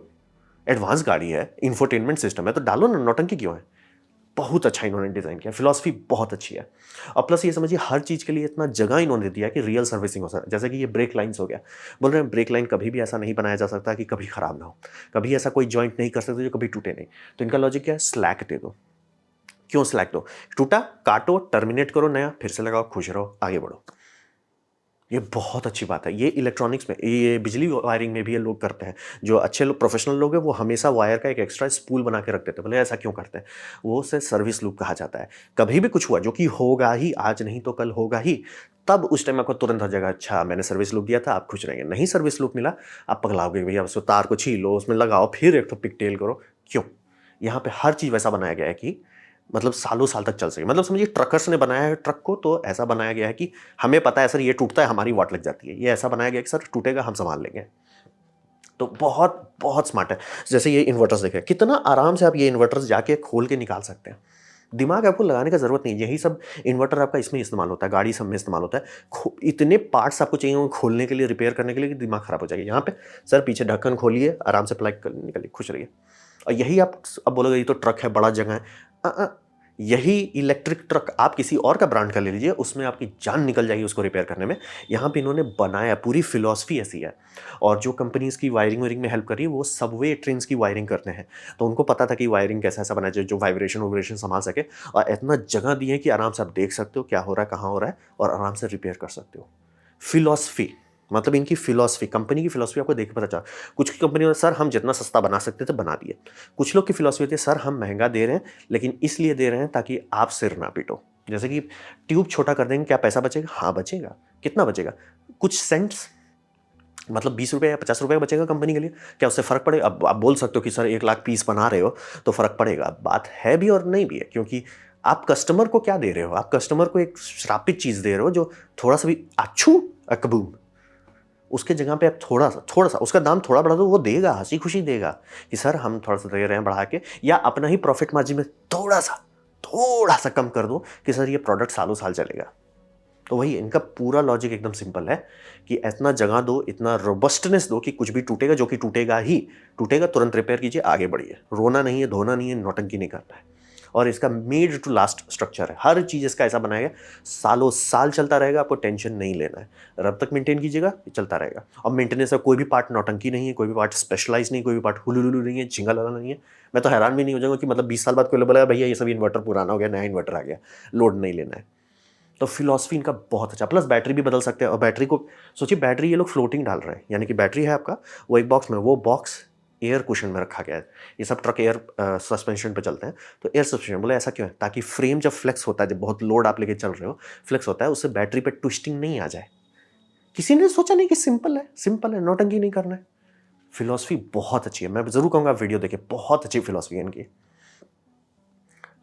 एडवांस गाड़ी है, इंफोटेनमेंट सिस्टम है, तो डालो ना, नौटंकी क्यों है। बहुत अच्छा इन्होंने डिज़ाइन किया, फिलॉसफी बहुत अच्छी है। और प्लस ये समझिए हर चीज़ के लिए इतना जगह इन्होंने दिया कि रियल सर्विसिंग हो सके। जैसे कि ये ब्रेक लाइन्स हो गया, बोल रहे हैं ब्रेक लाइन कभी भी ऐसा नहीं बनाया जा सकता कि कभी खराब ना हो, कभी ऐसा कोई जॉइंट नहीं कर सकते जो कभी टूटे नहीं। तो इनका लॉजिक क्या है, स्लैक दे दो। क्यों स्लैक दो? टूटा, काटो, टर्मिनेट करो, नया फिर से लगाओ, खुश रहो, आगे बढ़ो। ये बहुत अच्छी बात है। ये इलेक्ट्रॉनिक्स में, ये बिजली वायरिंग में भी ये लोग करते हैं। जो अच्छे लोग, प्रोफेशनल लोग हैं, वो हमेशा वायर का एक एक्स्ट्रा स्पूल बना के रख देते हैं। बोले ऐसा क्यों करते हैं? वो उसे सर्विस लूप कहा जाता है। कभी भी कुछ हुआ जो कि होगा ही, आज नहीं तो कल होगा ही, तब उस टाइम आपको तुरंत हो जाएगा, अच्छा मैंने सर्विस लूप दिया था, आप खुश रहेंगे। नहीं सर्विस लूप मिला, आप पगलाओगे, भैया उसको तार को छीलो, उसमें लगाओ, फिर एक तो पिकटेल करो। क्यों? यहाँ पे हर चीज़ वैसा बनाया गया है कि मतलब सालों साल तक चल सके। मतलब समझिए ट्रकर्स ने बनाया है ट्रक को, तो ऐसा बनाया गया है कि हमें पता है सर ये टूटता है, हमारी वाट लग जाती है। ये ऐसा बनाया गया है कि सर टूटेगा हम संभाल लेंगे। तो बहुत बहुत स्मार्ट है। जैसे ये इन्वर्टर्स देखें, कितना आराम से आप ये इन्वर्टर्स जाके खोल के निकाल सकते हैं। दिमाग आपको लगाने का ज़रूरत नहीं। यही सब इन्वर्टर आपका इसमें इस्तेमाल होता है, गाड़ी सब में इस्तेमाल होता है। इतने पार्ट्स आपको चाहिए होंगे खोलने के लिए, रिपेयर करने के लिए, कि दिमाग खराब हो जाएगा। यहाँ पे सर पीछे ढक्कन खोलिए, आराम से प्लग निकालिए, खुश रहिए। और यही आप अब बोलोगे ये तो ट्रक है, बड़ा जगह है। यही इलेक्ट्रिक ट्रक आप किसी और का ब्रांड का ले लीजिए, उसमें आपकी जान निकल जाएगी उसको रिपेयर करने में। यहाँ पे इन्होंने बनाया, पूरी फिलॉसफी ऐसी है। और जो कंपनीज़ की वायरिंग वायरिंग में हेल्प कर रही है, वो सबवे ट्रेन्स की वायरिंग करते हैं। तो उनको पता था कि वायरिंग कैसा ऐसा बनाया जाए जो वाइब्रेशन वाइब्रेशन संभाल सके, और इतना जगह दी है कि आराम से आप देख सकते हो क्या हो रहा है, कहाँ हो रहा है, और आराम से रिपेयर कर सकते हो। फिलॉसफी, मतलब इनकी फिलॉसफी, कंपनी की फिलॉसफी आपको देख के पता चला। कुछ की कंपनी में सर हम जितना सस्ता बना सकते थे बना दिए। कुछ लोग की फिलॉसफी होती है सर हम महंगा दे रहे हैं, लेकिन इसलिए दे रहे हैं ताकि आप सिर ना पीटो। जैसे कि ट्यूब छोटा कर देंगे, क्या पैसा बचेगा? हाँ बचेगा। कितना बचेगा? कुछ सेंट्स, मतलब 20 रुपये या 50 रुपये बचेगा कंपनी के लिए। क्या उससे फ़र्क पड़ेगा? अब आप बोल सकते हो कि सर 1 लाख पीस बना रहे हो तो फ़र्क पड़ेगा। बात है भी और नहीं भी है, क्योंकि आप कस्टमर को क्या दे रहे हो? आप कस्टमर को एक श्रापित चीज़ दे रहे हो जो थोड़ा सा भी अच्छू अकबूम, उसके जगह पे आप थोड़ा सा उसका दाम थोड़ा बढ़ा दो, वो देगा, हंसी खुशी देगा कि सर हम थोड़ा सा दे रहे हैं बढ़ा के, या अपना ही प्रॉफिट मार्जिन में थोड़ा सा कम कर दो कि सर ये प्रोडक्ट सालों साल चलेगा। तो वही इनका पूरा लॉजिक एकदम सिंपल है कि इतना जगह दो, इतना रोबस्टनेस दो कि कुछ भी टूटेगा, जो कि टूटेगा ही टूटेगा, तुरंत रिपेयर कीजिए, आगे बढ़िए। रोना नहीं है, धोना नहीं है, नौटंकी नहीं करना है। और इसका मेड टू लास्ट स्ट्रक्चर है, हर चीज़ इसका ऐसा बनाया गया सालों साल चलता रहेगा, आपको टेंशन नहीं लेना है। रब तक मेंटेन कीजिएगा, ये चलता रहेगा। और मेंटेनेंस का कोई भी पार्ट नौटंकी नहीं है, कोई भी पार्ट स्पेशलाइज नहीं, कोई भी पार्ट हुलुलुलु नहीं है, चिंगा लगा नहीं है। मैं तो हैरान भी नहीं हो जाऊंगा कि मतलब 20 साल बाद कोई बोला भैया ये सब इन्वर्टर पुराना हो गया, नया इन्वर्टर आ गया, लोड नहीं लेना है। तो फिलॉसफी इनका बहुत अच्छा, प्लस बैटरी भी बदल सकते हैं। और बैटरी को सोचिए, बैटरी ये लोग फ्लोटिंग डाल रहे हैं, यानी कि बैटरी है आपका वो एक बॉक्स में, वो बॉक्स एयर कुशन में रखा गया है। ये सब ट्रक एयर सस्पेंशन पे चलते हैं, तो एयर सस्पेंशन बोले ऐसा क्यों है? ताकि फ्रेम जब फ्लेक्स होता है, जब बहुत लोड आप लेके चल रहे हो, फ्लेक्स होता है, उससे बैटरी पे ट्विस्टिंग नहीं आ जाए। किसी ने सोचा नहीं कि सिंपल है, नौटंकी नहीं करना है। फिलॉसफी बहुत अच्छी है, मैं जरूर कहूँगा वीडियो देखे, बहुत अच्छी फिलॉसफी है इनकी।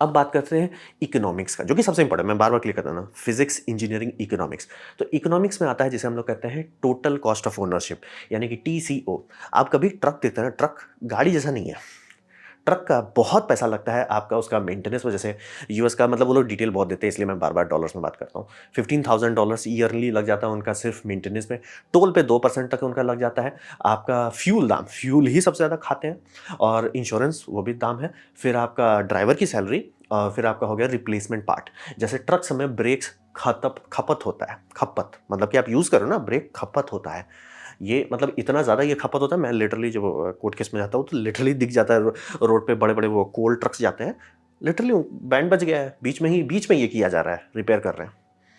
अब बात करते हैं इकोनॉमिक्स का, जो कि सबसे इंपॉर्टेंट, मैं बार बार क्लियर करता हूं ना, फिजिक्स, इंजीनियरिंग, इकोनॉमिक्स। तो इकोनॉमिक्स में आता है जिसे हम लोग कहते हैं टोटल कॉस्ट ऑफ ओनरशिप, यानी कि TCO। आप कभी ट्रक देखते हैं ना, ट्रक गाड़ी जैसा नहीं है। ट्रक का बहुत पैसा लगता है आपका, उसका मेंटेनेंस में। जैसे यूएस का, मतलब वो लोग डिटेल बहुत देते हैं, इसलिए मैं बार बार डॉलर्स में बात करता हूँ। $15,000 ईयरली लग जाता है उनका सिर्फ मेंटेनेंस में। टोल पे 2% तक उनका लग जाता है। आपका फ्यूल दाम, फ्यूल ही सबसे ज़्यादा खाते हैं, और इंश्योरेंस वो भी दाम है। फिर आपका ड्राइवर की सैलरी, और फिर आपका हो गया रिप्लेसमेंट पार्ट। जैसे ट्रक में ब्रेक्स खपत होता है, खपत मतलब कि आप यूज़ करो ना, ब्रेक खपत होता है। ये मतलब इतना ज़्यादा ये खपत होता है, मैं लिटरली जब कोर्ट केस में जाता हूँ तो लिटरली दिख जाता है रोड पे, बड़े बड़े वो कोल ट्रक्स जाते हैं, लिटरली बैंड बज गया है, बीच में ये किया जा रहा है, रिपेयर कर रहे हैं।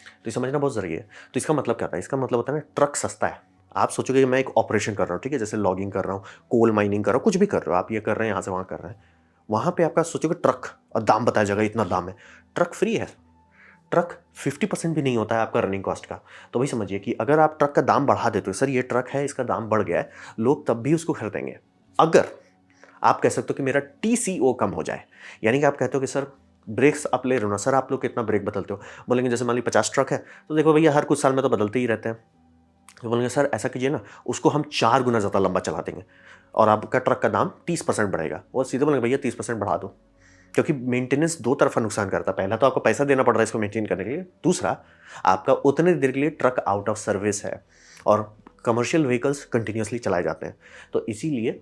तो ये समझना बहुत ज़रूरी है। तो इसका मतलब क्या होता है? इसका मतलब होता है ना, ट्रक सस्ता है। आप सोचोगे कि मैं एक ऑपरेशन कर रहा हूँ, ठीक है, जैसे लॉगिंग कर रहा हूँ, कोल माइनिंग कर रहा हूँ, कुछ भी कर रहे हो आप, ये कर रहे हैं यहाँ से वहाँ कर रहे हैं, वहाँ पे आपका सोचोगे ट्रक, और दाम बताया जाएगा इतना दाम है। ट्रक फ्री है, ट्रक 50% भी नहीं होता है आपका रनिंग कॉस्ट का। तो वही समझिए कि अगर आप ट्रक का दाम बढ़ा देते हो, सर ये ट्रक है इसका दाम बढ़ गया है, लोग तब भी उसको खरीदेंगे। अगर आप कह सकते हो कि मेरा TCO कम हो जाए, यानी कि आप कहते हो कि सर ब्रेक्स आप ले रहे हो ना, सर आप लोग कितना ब्रेक बदलते हो? बोलेंगे जैसे मान ली 50 ट्रक है, तो देखो भैया हर कुछ साल में तो बदलते ही रहते हैं। तो बोलेंगे सर ऐसा कीजिए ना, उसको हम 4 गुना ज़्यादा लंबा चला देंगे और आपका ट्रक का दाम 30% बढ़ेगा। वो सीधे बोलेंगे भैया 30% बढ़ा दो, क्योंकि मेंटेनेंस दो तरफा नुकसान करता है। पहला तो आपको पैसा देना पड़ रहा है इसको मेंटेन करने के लिए, दूसरा आपका उतने देर के लिए ट्रक आउट ऑफ सर्विस है, और कमर्शियल व्हीकल्स कंटिन्यूसली चलाए जाते हैं। तो इसीलिए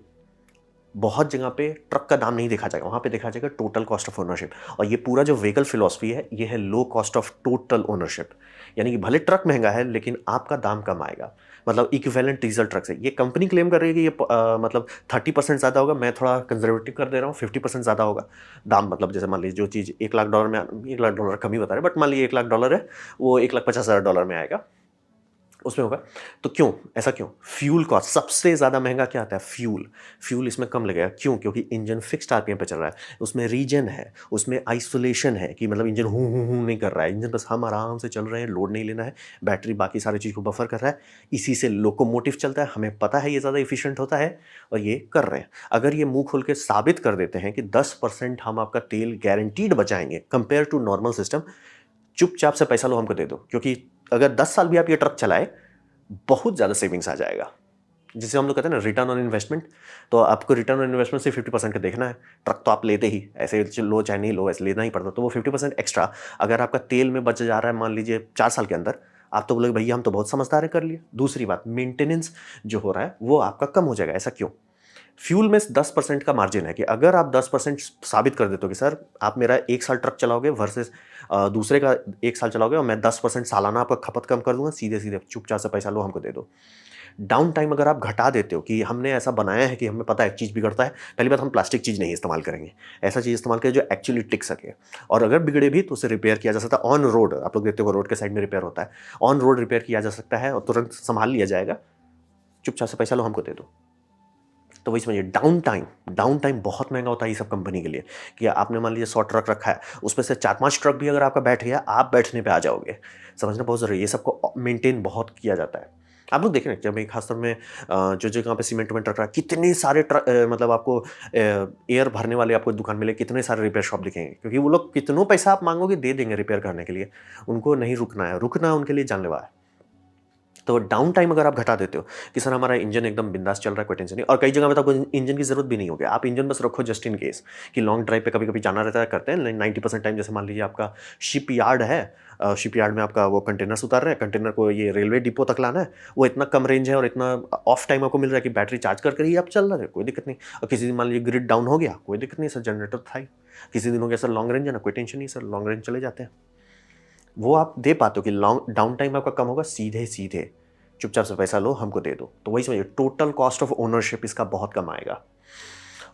बहुत जगह पे ट्रक का दाम नहीं देखा जाएगा, वहाँ पे देखा जाएगा टोटल कॉस्ट ऑफ ओनरशिप। और ये पूरा जो व्हीकल फिलॉसफी है, ये है low cost of total ownership, यानी कि भले ट्रक महंगा है लेकिन आपका दाम कम आएगा। मतलब इक्विवेलेंट डीजल ट्रक से ये कंपनी क्लेम कर रही है कि ये मतलब 30% ज़्यादा होगा, मैं थोड़ा कंजर्वेटिव कर दे रहा हूँ, 50% ज़्यादा होगा दाम। मतलब जैसे मान लीजिए जो चीज़ $1 लाख में, $1 लाख कम ही बता रहे, बट मान लीजिए $1 लाख है, वो $1,50,000 में आएगा, उसमें होगा। तो क्यों ऐसा? क्यों? फ्यूल कॉस्ट सबसे ज़्यादा महंगा क्या आता है? फ्यूल इसमें कम लगेगा। क्यों? क्योंकि इंजन फिक्स्ड RPM पे चल रहा है, उसमें रीजन है, उसमें आइसोलेशन है कि मतलब इंजन हूँ नहीं कर रहा है, इंजन बस हम आराम से चल रहे हैं, लोड नहीं लेना है। बैटरी बाकी सारी चीज़ को बफर कर रहा है, इसी से लोकोमोटिव चलता है, हमें पता है ये ज़्यादा इफिशियंट होता है, और ये कर रहे हैं। अगर ये मुंह खोल के साबित कर देते हैं कि 10% हम आपका तेल गारंटीड बचाएंगे कंपेयर टू नॉर्मल सिस्टम, चुपचाप से पैसा लो हमको दे दो, क्योंकि अगर 10 साल भी आप ये ट्रक चलाए, बहुत ज़्यादा सेविंग्स आ जाएगा। जिसे हम लोग कहते हैं ना रिटर्न ऑन इन्वेस्टमेंट। तो आपको रिटर्न ऑन इन्वेस्टमेंट से 50% का देखना है। ट्रक तो आप लेते ही, ऐसे लो चाहे नहीं लो, ऐसे लेना ही पड़ता, तो वो 50% एक्स्ट्रा अगर आपका तेल में बच जा रहा है, मान लीजिए 4 साल के अंदर, आप तो बोलोगे भैया हम तो बहुत समझदार है, कर लिए। दूसरी बात, मेंटेनेंस जो हो रहा है वो आपका कम हो जाएगा। ऐसा क्यों? फ्यूल में 10% का मार्जिन है कि अगर आप 10% साबित कर देते हो कि सर आप मेरा 1 साल ट्रक चलाओगे वर्सेस दूसरे का 1 साल चलाओगे और मैं 10% सालाना आपका खपत कम कर दूँगा, सीधे-सीधे चुपचाप से पैसा लो हमको दे दो। डाउन टाइम अगर आप घटा देते हो कि हमने ऐसा बनाया है कि हमें पता है चीज़ बिगड़ता है, पहली बात हम प्लास्टिक चीज़ नहीं इस्तेमाल करेंगे। ऐसा चीज़ इस्तेमाल करें जो एक्चुअली टिक सके और अगर बिगड़े भी तो उसे रिपेयर किया जा सकता है ऑन रोड। आप लोग देखते हो रोड के साइड में रिपेयर होता है। ऑन रोड रिपेयर किया जा सकता है और तुरंत सँभाल लिया जाएगा। चुपचाप से पैसा लो हमको दे दो। तो वही समझिए डाउन टाइम बहुत महँगा होता है ये सब कंपनी के लिए कि आपने मान लीजिए 100 ट्रक रखा है, उसमें से 4-5 ट्रक भी अगर आपका बैठ गया, आप बैठने पे आ जाओगे। समझना बहुत ज़रूरी है, ये सबको मेंटेन बहुत किया जाता है। आप लोग देखें ना जब एक खासतौर में जो जगह पे सीमेंट-विमेंट रख रहा है, कितने सारे मतलब आपको एयर भरने वाले आपको दुकान मिले, कितने सारे रिपेयर शॉप दिखेंगे क्योंकि वो लोग कितनों पैसा आप माँगोगे दे देंगे रिपेयर करने के लिए। उनको नहीं रुकना उनके लिए जानलेवा है। तो डाउन टाइम अगर आप घटा देते हो कि सर हमारा इंजन एकदम बिंदास चल रहा है, कोई टेंशन नहीं और कई जगह पे तो आपको इंजन की ज़रूरत भी नहीं होगी। आप इंजन बस रखो जस्ट इन केस कि लॉन्ग ड्राइव पे कभी-कभी जाना रहता है, करते हैं 90% टाइम जैसे मान लीजिए आपका शिपयार्ड है शिपयार्ड में आपका वो कंटेनर्स उतार रहे हैं, कंटेनर को ये रेलवे डिपो तक लाना है, वो इतना कम रेंज है और इतना ऑफ टाइम आपको मिल रहा है कि बैटरी चार्ज करके ही आप चल रहे हैं, कोई दिक्कत नहीं। और किसी दिन मान लीजिए ग्रिड डाउन हो गया, कोई दिक्कत नहीं सर जनरेटर था ही। किसी दिन हो गया सर लॉन्ग रेंज है ना, कोई टेंशन नहीं सर लॉन्ग रेंज चले जाते हैं। वो आप दे पाते हो कि लॉन्ग डाउन टाइम आपका कम होगा सीधे-सीधे, चुपचाप से पैसा लो हमको दे दो। तो वही समझिए टोटल कॉस्ट ऑफ ओनरशिप इसका बहुत कम आएगा।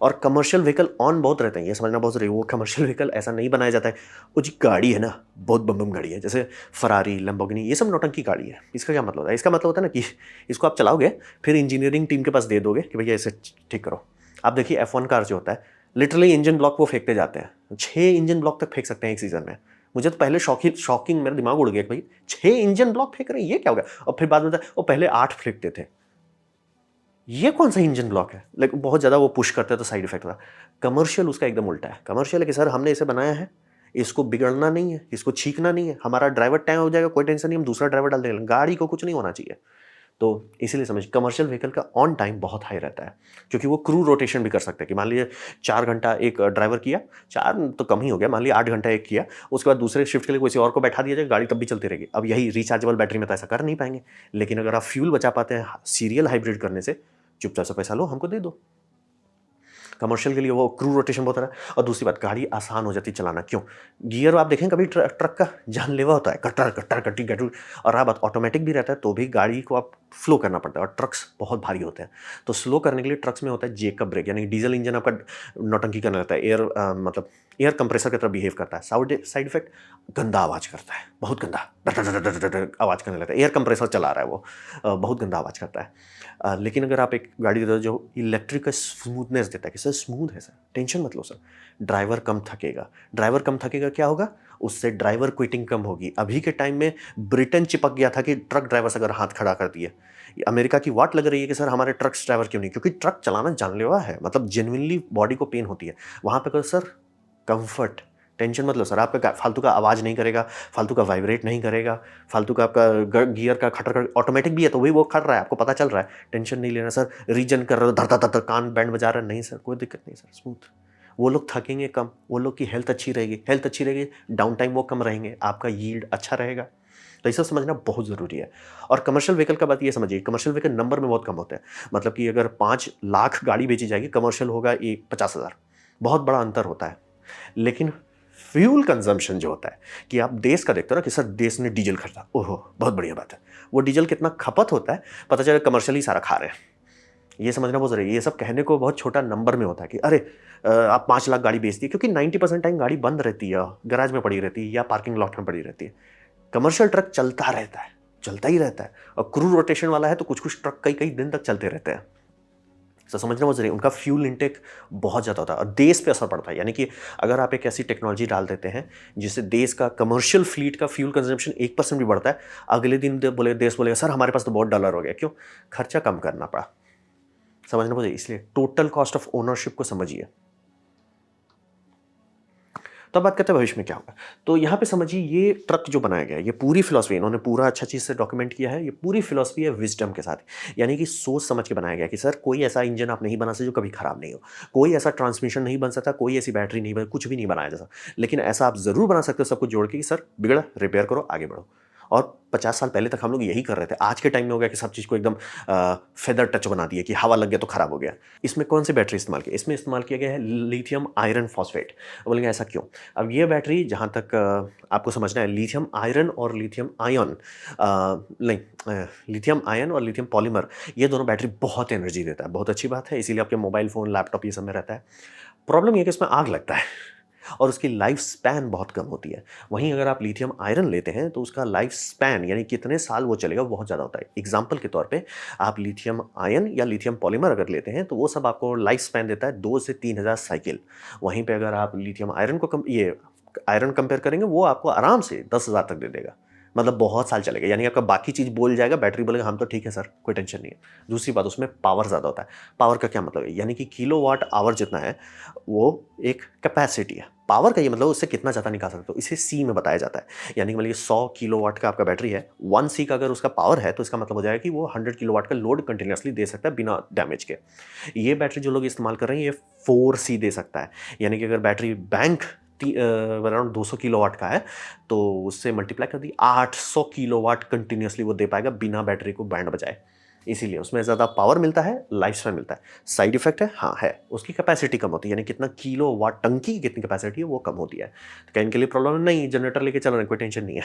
और कमर्शियल व्हीकल ऑन बहुत रहते हैं, ये समझना बहुत ज़रूरी है। वो कमर्शियल व्हीकल ऐसा नहीं बनाया जाता है, वो जो गाड़ी है ना, बहुत बम-बम गाड़ी है, जैसे फरारी, लैम्बोर्गिनी ये सब नौटंकी गाड़ी है। इसका क्या मतलब होता है? इसका मतलब होता है ना कि इसको आप चलाओगे, फिर इंजीनियरिंग टीम के पास दे दोगे कि भैया इसे ठीक करो। आप देखिए F1 कार जो होता है, लिटरली इंजन ब्लॉक वो फेंकते जाते हैं। 6 इंजन ब्लॉक तक फेंक सकते हैं एक सीज़न में। मुझे तो पहले शॉकिंग मेरा दिमाग उड़ गया कि भाई 6 इंजन ब्लॉक फेंक रहे हैं, ये क्या हो गया? और फिर बाद में बताया वो पहले 8 फेंकते थे। ये कौन-सा इंजन ब्लॉक है? लाइक बहुत ज़्यादा वो पुश करते हैं तो साइड इफ़ेक्ट होता है। कमर्शियल उसका एकदम उल्टा है। कमर्शियल है कि सर हमने इसे बनाया है, इसको बिगड़ना नहीं है, इसको छींकना नहीं है, हमारा ड्राइवर टैं हो जाएगा कोई टेंशन नहीं, हम दूसरा ड्राइवर डाल देंगे। गाड़ी को कुछ नहीं होना चाहिए। तो इसीलिए समझिए कमर्शियल व्हीकल का ऑन टाइम बहुत हाई रहता है, क्योंकि वो क्रू रोटेशन भी कर सकते हैं कि मान लीजिए 4 घंटा एक ड्राइवर किया, 4 तो कम ही हो गया, मान लीजिए 8 घंटा एक किया, उसके बाद दूसरे शिफ्ट के लिए किसी और को बैठा दिया जाए, गाड़ी तब भी चलती रहेगी। अब यही रिचार्जेबल बैटरी में तो ऐसा कर नहीं पाएँगे, लेकिन अगर आप फ्यूल बचा पाते हैं सीरियल हाइब्रिड करने से, चुपचाप से पैसा लो हमको दे दो। कमर्शियल के लिए वो क्रू रोटेशन बहुत रहा है और दूसरी बात गाड़ी आसान हो जाती है चलाना। क्यों? गियर आप देखें कभी ट्रक का जानलेवा होता है, कटर कटर कटी कटू। और रहा बात ऑटोमेटिक भी रहता है तो भी गाड़ी को आप फ्लो करना पड़ता है और ट्रक्स बहुत भारी होते हैं। तो स्लो करने के लिए ट्रक्स में होता है जेकब ब्रेक, यानी डीजल इंजन आपका नौटंकी करने लगता है, मतलब एयर कंप्रेसर की तरह बिहेव करता है। साइड इफेक्ट गंदा आवाज़ करता है, बहुत गंदा आवाज़ करने लगता है। एयर कंप्रेसर चला रहा है वो, बहुत गंदा आवाज़ करता है। लेकिन अगर आप एक गाड़ी देते हो जो इलेक्ट्रिक का स्मूथनेस देता है कि सर स्मूथ है सर, टेंशन मत लो सर, ड्राइवर कम थकेगा क्या होगा? उससे ड्राइवर क्विटिंग कम होगी। अभी के टाइम में ब्रिटेन चिपक गया था कि ट्रक ड्राइवर से अगर हाथ खड़ा कर दिए, अमेरिका की वाट लग रही है कि सर हमारे ट्रक्स ड्राइवर क्यों नहीं, क्योंकि ट्रक चलाना जानलेवा है, मतलब जेन्युइनली बॉडी को पेन होती है। वहाँ पे कहो सर कंफर्ट, टेंशन मत लो सर, आपका फालतू का आवाज़ नहीं करेगा, फालतू का वाइब्रेट नहीं करेगा, फालतू का आपका गियर का खटर ऑटोमेटिक भी है तो वही वो खट रहा है, आपको पता चल रहा है, टेंशन नहीं लेना सर। रीजन कर रहे हो, धर धर धर कान बैंड बजा रहा है, नहीं सर कोई दिक्कत नहीं सर, स्मूथ। वो लोग थकेंगे कम, वो लोग की हेल्थ अच्छी रहेगी, डाउन टाइम वो कम रहेंगे, आपका यील्ड अच्छा रहेगा। तो ये सब समझना बहुत ज़रूरी है। और कमर्शियल व्हीकल का बात ये समझिए, कमर्शियल व्हीकल नंबर में बहुत कम होते हैं, मतलब कि अगर 5 लाख गाड़ी बेची जाएगी, कमर्शियल होगा ये 50,000, बहुत बड़ा अंतर होता है। लेकिन फ्यूल कंजम्पशन जो होता है कि आप देश का देखते हो ना कि सर देश ने डीजल खरीदा, ओहो बहुत बढ़िया बात है। वो डीजल कितना खपत होता है पता चला कमर्शियली सारा खा रहे हैं। ये समझना बहुत ज़रूरी है। ये सब कहने को बहुत छोटा नंबर में होता है कि अरे आप 5 लाख गाड़ी बेच दी, क्योंकि 90% टाइम गाड़ी बंद रहती है, गैराज में पड़ी रहती है या पार्किंग लॉट में पड़ी रहती है। कमर्शियल ट्रक चलता रहता है, चलता ही रहता है, और क्रू रोटेशन वाला है तो कुछ ट्रक कई कई दिन तक चलते रहते हैं। तो समझना बहुत ज़रूरी है, उनका फ्यूल इंटेक बहुत ज़्यादा होता है और देश पे असर पड़ता है। यानी कि अगर आप एक ऐसी टेक्नोलॉजी डाल देते हैं जिससे देश का कमर्शियल फ्लीट का फ्यूल कंजम्पशन 1% भी बढ़ता है, अगले दिन देश बोलेगा सर हमारे पास तो बहुत डॉलर हो गया। क्यों? खर्चा कम करना पड़ा। समझना बहुत, इसलिए टोटल कॉस्ट ऑफ ओनरशिप को समझिए। तो अब बात करते हैं भविष्य में क्या होगा। तो यहाँ पे समझिए ये ट्रक जो बनाया गया है, ये पूरी फिलॉसफी इन्होंने पूरा अच्छा चीज़ से डॉक्यूमेंट किया है। ये पूरी फिलॉसफी है विजडम के साथ, यानी कि सोच समझ के बनाया गया कि सर कोई ऐसा इंजन आप नहीं बना सकते जो कभी खराब नहीं हो, कोई ऐसा ट्रांसमिशन नहीं बन सकता, कोई ऐसी बैटरी नहीं कुछ भी नहीं बनाया जा सकता। लेकिन ऐसा आप ज़रूर बना सकते हो सब कुछ जोड़ के कि सर बिगड़ा रिपेयर करो आगे बढ़ो। और 50 साल पहले तक हम लोग यही कर रहे थे। आज के टाइम में हो गया कि सब चीज़ को एकदम फेदर टच बना दिया कि हवा लग गया तो खराब हो गया। इसमें कौन सी बैटरी इस्तेमाल की? इसमें इस्तेमाल किया गया है लिथियम आयरन फॉस्फेट। बोलेंगे ऐसा क्यों? अब ये बैटरी जहाँ तक आपको समझना है, लिथियम आयरन और लिथियम आयन नहीं, लिथियम आयन और लिथियम पॉलीमर, ये दोनों बैटरी बहुत एनर्जी देता है। बहुत अच्छी बात है, इसीलिए आपके मोबाइल फ़ोन, लैपटॉप ये सब में रहता है। प्रॉब्लम ये है कि इसमें आग लगता है और उसकी लाइफ स्पैन बहुत कम होती है। वहीं अगर आप लिथियम आयरन लेते हैं तो उसका लाइफ स्पैन यानी कितने साल वो चलेगा, वो बहुत ज़्यादा होता है। एग्जाम्पल के तौर पे आप लिथियम आयन या लिथियम पॉलीमर अगर लेते हैं तो वो सब आपको लाइफ स्पैन देता है 2 से 3000 साइकिल। वहीं पे अगर आप लिथियम आयरन को ये आयरन कंपेयर करेंगे, वो आपको आराम से 10,000 तक दे देगा। मतलब बहुत साल चलेगा, यानी आपका बाकी चीज़ बोल जाएगा, बैटरी बोलेगा हम तो ठीक है सर, कोई टेंशन नहीं है। दूसरी बात, उसमें पावर ज़्यादा होता है। पावर का क्या मतलब है? यानी कि किलोवाट आवर जितना है वो एक कैपेसिटी है। पावर का ये मतलब उससे कितना ज़्यादा निकाल सकते हो, इसे सी में बताया जाता है। यानी कि मान लीजिए 100 किलोवाट का आपका बैटरी है, 1 सी का अगर उसका पावर है तो इसका मतलब हो जाएगा कि वो 100 किलोवाट का लोड कंटिन्यूअसली दे सकता है बिना डैमेज के। ये बैटरी जो लोग इस्तेमाल कर रहे हैं ये 4 सी दे सकता है। यानी कि अगर बैटरी बैंक अराउंड 200 किलोवाट का है तो उससे मल्टीप्लाई कर दी 800 किलोवाट कंटिन्यूअसली वो दे पाएगा बिना बैटरी को बैंड बजाए। इसीलिए उसमें ज़्यादा पावर मिलता है, लाइफ स्पैन मिलता है। साइड इफेक्ट है, हाँ है, उसकी कैपेसिटी कम होती है, यानी कितना किलोवाट टंकी की कितनी कैपेसिटी है वो कम होती है। तो क्या इनके लिए प्रॉब्लम नहीं? जनरेटर लेके चल रहे हैं, कोई टेंशन नहीं है।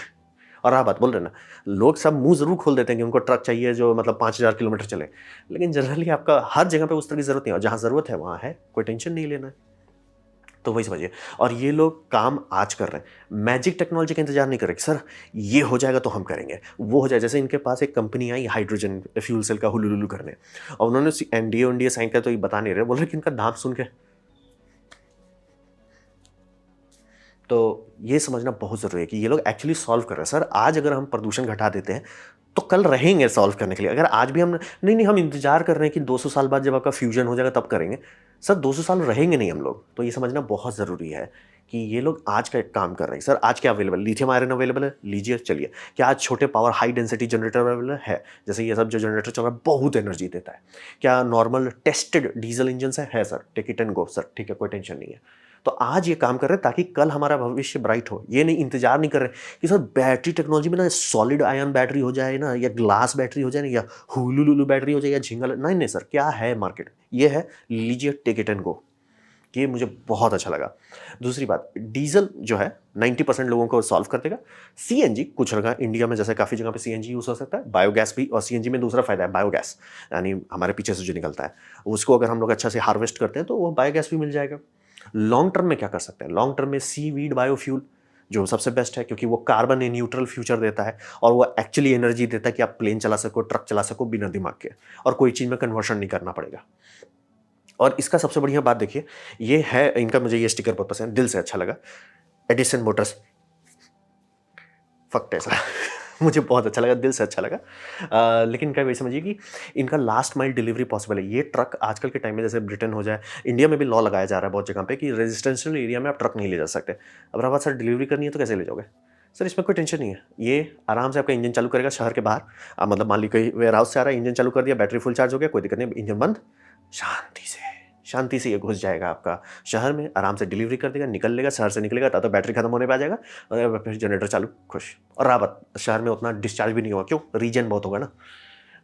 और आप बात बोल रहे हैं ना, लोग सब मुंह जरूर खोल देते हैं कि उनको ट्रक चाहिए जो मतलब 5000 किलोमीटर चले, लेकिन जनरली आपका हर जगह पे उस तरह की जरूरत नहीं है, और जहाँ जरूरत है वहाँ है, कोई टेंशन नहीं लेना है। तो वही समझिए। और ये लोग काम आज कर रहे हैं, मैजिक टेक्नोलॉजी का इंतजार नहीं कर रहे कि सर ये हो जाएगा तो हम करेंगे, वो हो जाए। जैसे इनके पास एक कंपनी आई हाइड्रोजन फ्यूल सेल का हुलुलुलु करने, और उन्होंने एनडीए साइन किया, तो ये बता नहीं रहे, बोल रहे कि इनका नाम सुन के। तो ये समझना बहुत ज़रूरी है कि ये लोग एक्चुअली सॉल्व कर रहे हैं। सर आज अगर हम प्रदूषण घटा देते हैं तो कल रहेंगे सॉल्व करने के लिए। अगर आज भी हम नहीं नहीं हम इंतजार कर रहे हैं कि 200 साल बाद जब आपका फ्यूजन हो जाएगा तब करेंगे, सर 200 साल रहेंगे नहीं हम लोग। तो ये समझना बहुत ज़रूरी है कि ये लोग आज का एक काम कर रहे हैं। सर आज क्या अवेलेबल? लिथियम आयरन अवेलेबल है, लीजिए चलिए। क्या आज छोटे power high density generator available है? जैसे ये सब जो जनरेटर चल रहा है बहुत एनर्जी देता है। क्या नॉर्मल टेस्टेड डीजल इंजन है sir, take it and go sir, ठीक है, कोई टेंशन नहीं है। तो आज ये काम कर रहे हैं ताकि कल हमारा भविष्य ब्राइट हो। ये नहीं इंतजार नहीं कर रहे कि सर बैटरी टेक्नोलॉजी में ना सॉलिड आयन बैटरी हो जाए ना, या ग्लास बैटरी हो जाए ना, या हुलुलुलु बैटरी हो जाए, या झिंगल। नहीं नहीं सर, क्या है मार्केट? ये है, लीजिए टेक इट एंड गो। ये मुझे बहुत अच्छा लगा। दूसरी बात, डीजल जो है 90% लोगों को सॉल्व कर देगा। सीएनजी कुछ जगह इंडिया में जैसे काफ़ी जगह पे सीएनजी यूज़ हो सकता है, बायोगैस भी। और सीएनजी में दूसरा फायदा है बायोगैस, यानी हमारे पीछे से जो निकलता है उसको अगर हम लोग अच्छा से हार्वेस्ट करते हैं तो वो बायोगैस भी मिल जाएगा। लॉन्ग टर्म में क्या कर सकते हैं? लॉन्ग टर्म में सीवीड बायोफ्यूल जो सबसे बेस्ट है, क्योंकि वो कार्बन न्यूट्रल फ्यूचर देता है और वो एक्चुअली एनर्जी देता है कि आप प्लेन चला सको, ट्रक चला सको बिना दिमाग के, और कोई चीज़ में कन्वर्शन नहीं करना पड़ेगा। और इसका सबसे बढ़िया बात देखिए, ये है इनका, मुझे ये स्टिकर बहुत पसंद, दिल से अच्छा लगा, एडिसन मोटर्स फक टेस्ला। मुझे बहुत अच्छा लगा, दिल से अच्छा लगा। लेकिन क्या वैसे समझिए कि इनका लास्ट माइल डिलीवरी पॉसिबल है। ये ट्रक आजकल के टाइम में, जैसे ब्रिटेन हो जाए, इंडिया में भी लॉ लगाया जा रहा है बहुत जगह पे कि रेजिडेंशियल एरिया में आप ट्रक नहीं ले जा सकते। अब रहा बात सर डिलीवरी करनी है तो कैसे ले जाओगे? सर इसमें कोई टेंशन नहीं है, ये आराम से आपका इंजन चालू करेगा शहर के बाहर। मतलब मान ली कोई वेयर हाउस से आ रहा है, इंजन चालू कर दिया, बैटरी फुल चार्ज हो गया, कोई दिक्कत नहीं, इंजन बंद, शांति से ये घुस जाएगा आपका शहर में, आराम से डिलीवरी कर देगा, निकल लेगा, शहर से निकलेगा तो बैटरी खत्म होने पे आ जाएगा, और फिर जनरेटर चालू, खुश। और रावत शहर में उतना डिस्चार्ज भी नहीं होगा, क्यों? रीजन बहुत होगा ना,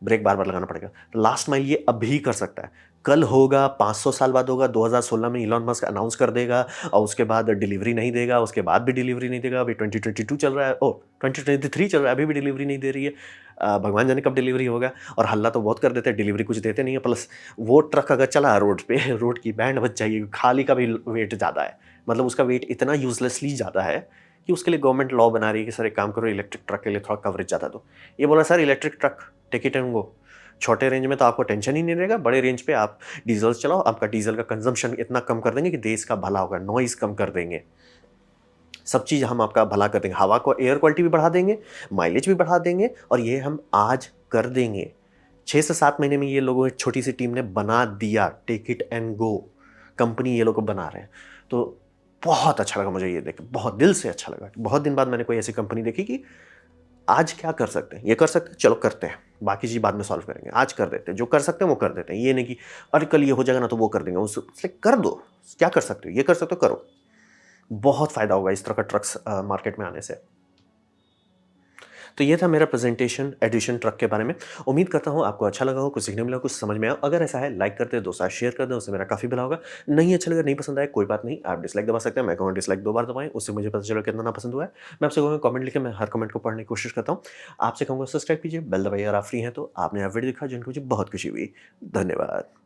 ब्रेक बार बार लगाना पड़ेगा। लास्ट माइल ये अभी कर सकता है, कल होगा, 500 साल बाद होगा, 2016 में इलॉन मस्क अनाउंस कर देगा, और उसके बाद डिलीवरी नहीं देगा, उसके बाद भी डिलीवरी नहीं देगा। अभी 2022 चल रहा है, 2023 चल रहा है, अभी भी डिलीवरी नहीं दे रही है। भगवान जाने कब डिलीवरी होगा। और हल्ला तो बहुत कर देते हैं, डिलीवरी कुछ देते नहीं है। प्लस वो ट्रक अगर चला रोड पे, रोड की बैंड बच जाएगी, खाली का भी वेट ज़्यादा है, मतलब उसका वेट इतना यूजलेसली ज़्यादा है कि उसके लिए गवर्नमेंट लॉ बना रही है कि सर एक काम करो, इलेक्ट्रिक ट्रक के लिए थोड़ा कवरेज ज़्यादा दो। ये बोला sir electric truck take it and go, छोटे रेंज में तो आपको टेंशन ही नहीं रहेगा, बड़े रेंज पे आप डीजल चलाओ, आपका डीजल का कंजम्पशन इतना कम कर देंगे कि देश का भला होगा, नॉइज़ कम कर देंगे, सब चीज़ हम आपका भला कर देंगे, हवा को एयर क्वालिटी भी बढ़ा देंगे, माइलेज भी बढ़ा देंगे, और ये हम आज कर देंगे। 6 से 7 महीने में ये लोगों की छोटी सी टीम ने बना दिया, take it and go company ये लोग बना रहे हैं। तो बहुत अच्छा लगा मुझे ये देख, बहुत दिल से अच्छा लगा। बहुत दिन बाद मैंने कोई ऐसी कंपनी देखी कि आज क्या कर सकते हैं, ये कर सकते हैं, चलो करते हैं, बाकी चीज़ बाद में सॉल्व करेंगे, आज कर देते हैं, जो कर सकते हैं वो कर देते हैं। ये नहीं कि अरे कल ये हो जाएगा ना तो वो कर देंगे, उससे कर दो, क्या कर सकते हो, ये कर सकते हो करो। बहुत फायदा होगा इस तरह का ट्रक्स मार्केट में आने से। तो ये था मेरा प्रेजेंटेशन एडिशन ट्रक के बारे में। उम्मीद करता हूँ आपको अच्छा लगा हो, कुछ सीखने मिला हो, कुछ समझ में आया हो। अगर ऐसा है लाइक कर दें, दोस्तों के साथ शेयर कर दें, उससे मेरा काफ़ी भला होगा। नहीं अच्छा लगा, नहीं पसंद आया, कोई बात नहीं, आप डिसलाइक दबा सकते हैं। मैं कहूँगा डिसलाइक 2 बार दबाएँ, उससे मुझे पता चलेगा कितना नापसंद हुआ है। मैं आपसे कहूँगा कमेंट लिखें, मैं हर कमेंट को पढ़ने की कोशिश करता हूँ। आपसे कहूँगा सब्सक्राइब कीजिए, बेल दबाइए अगर आप फ्री हैं तो। आपने यहाँ वीडियो देखा जिनको मुझे बहुत खुशी हुई। धन्यवाद।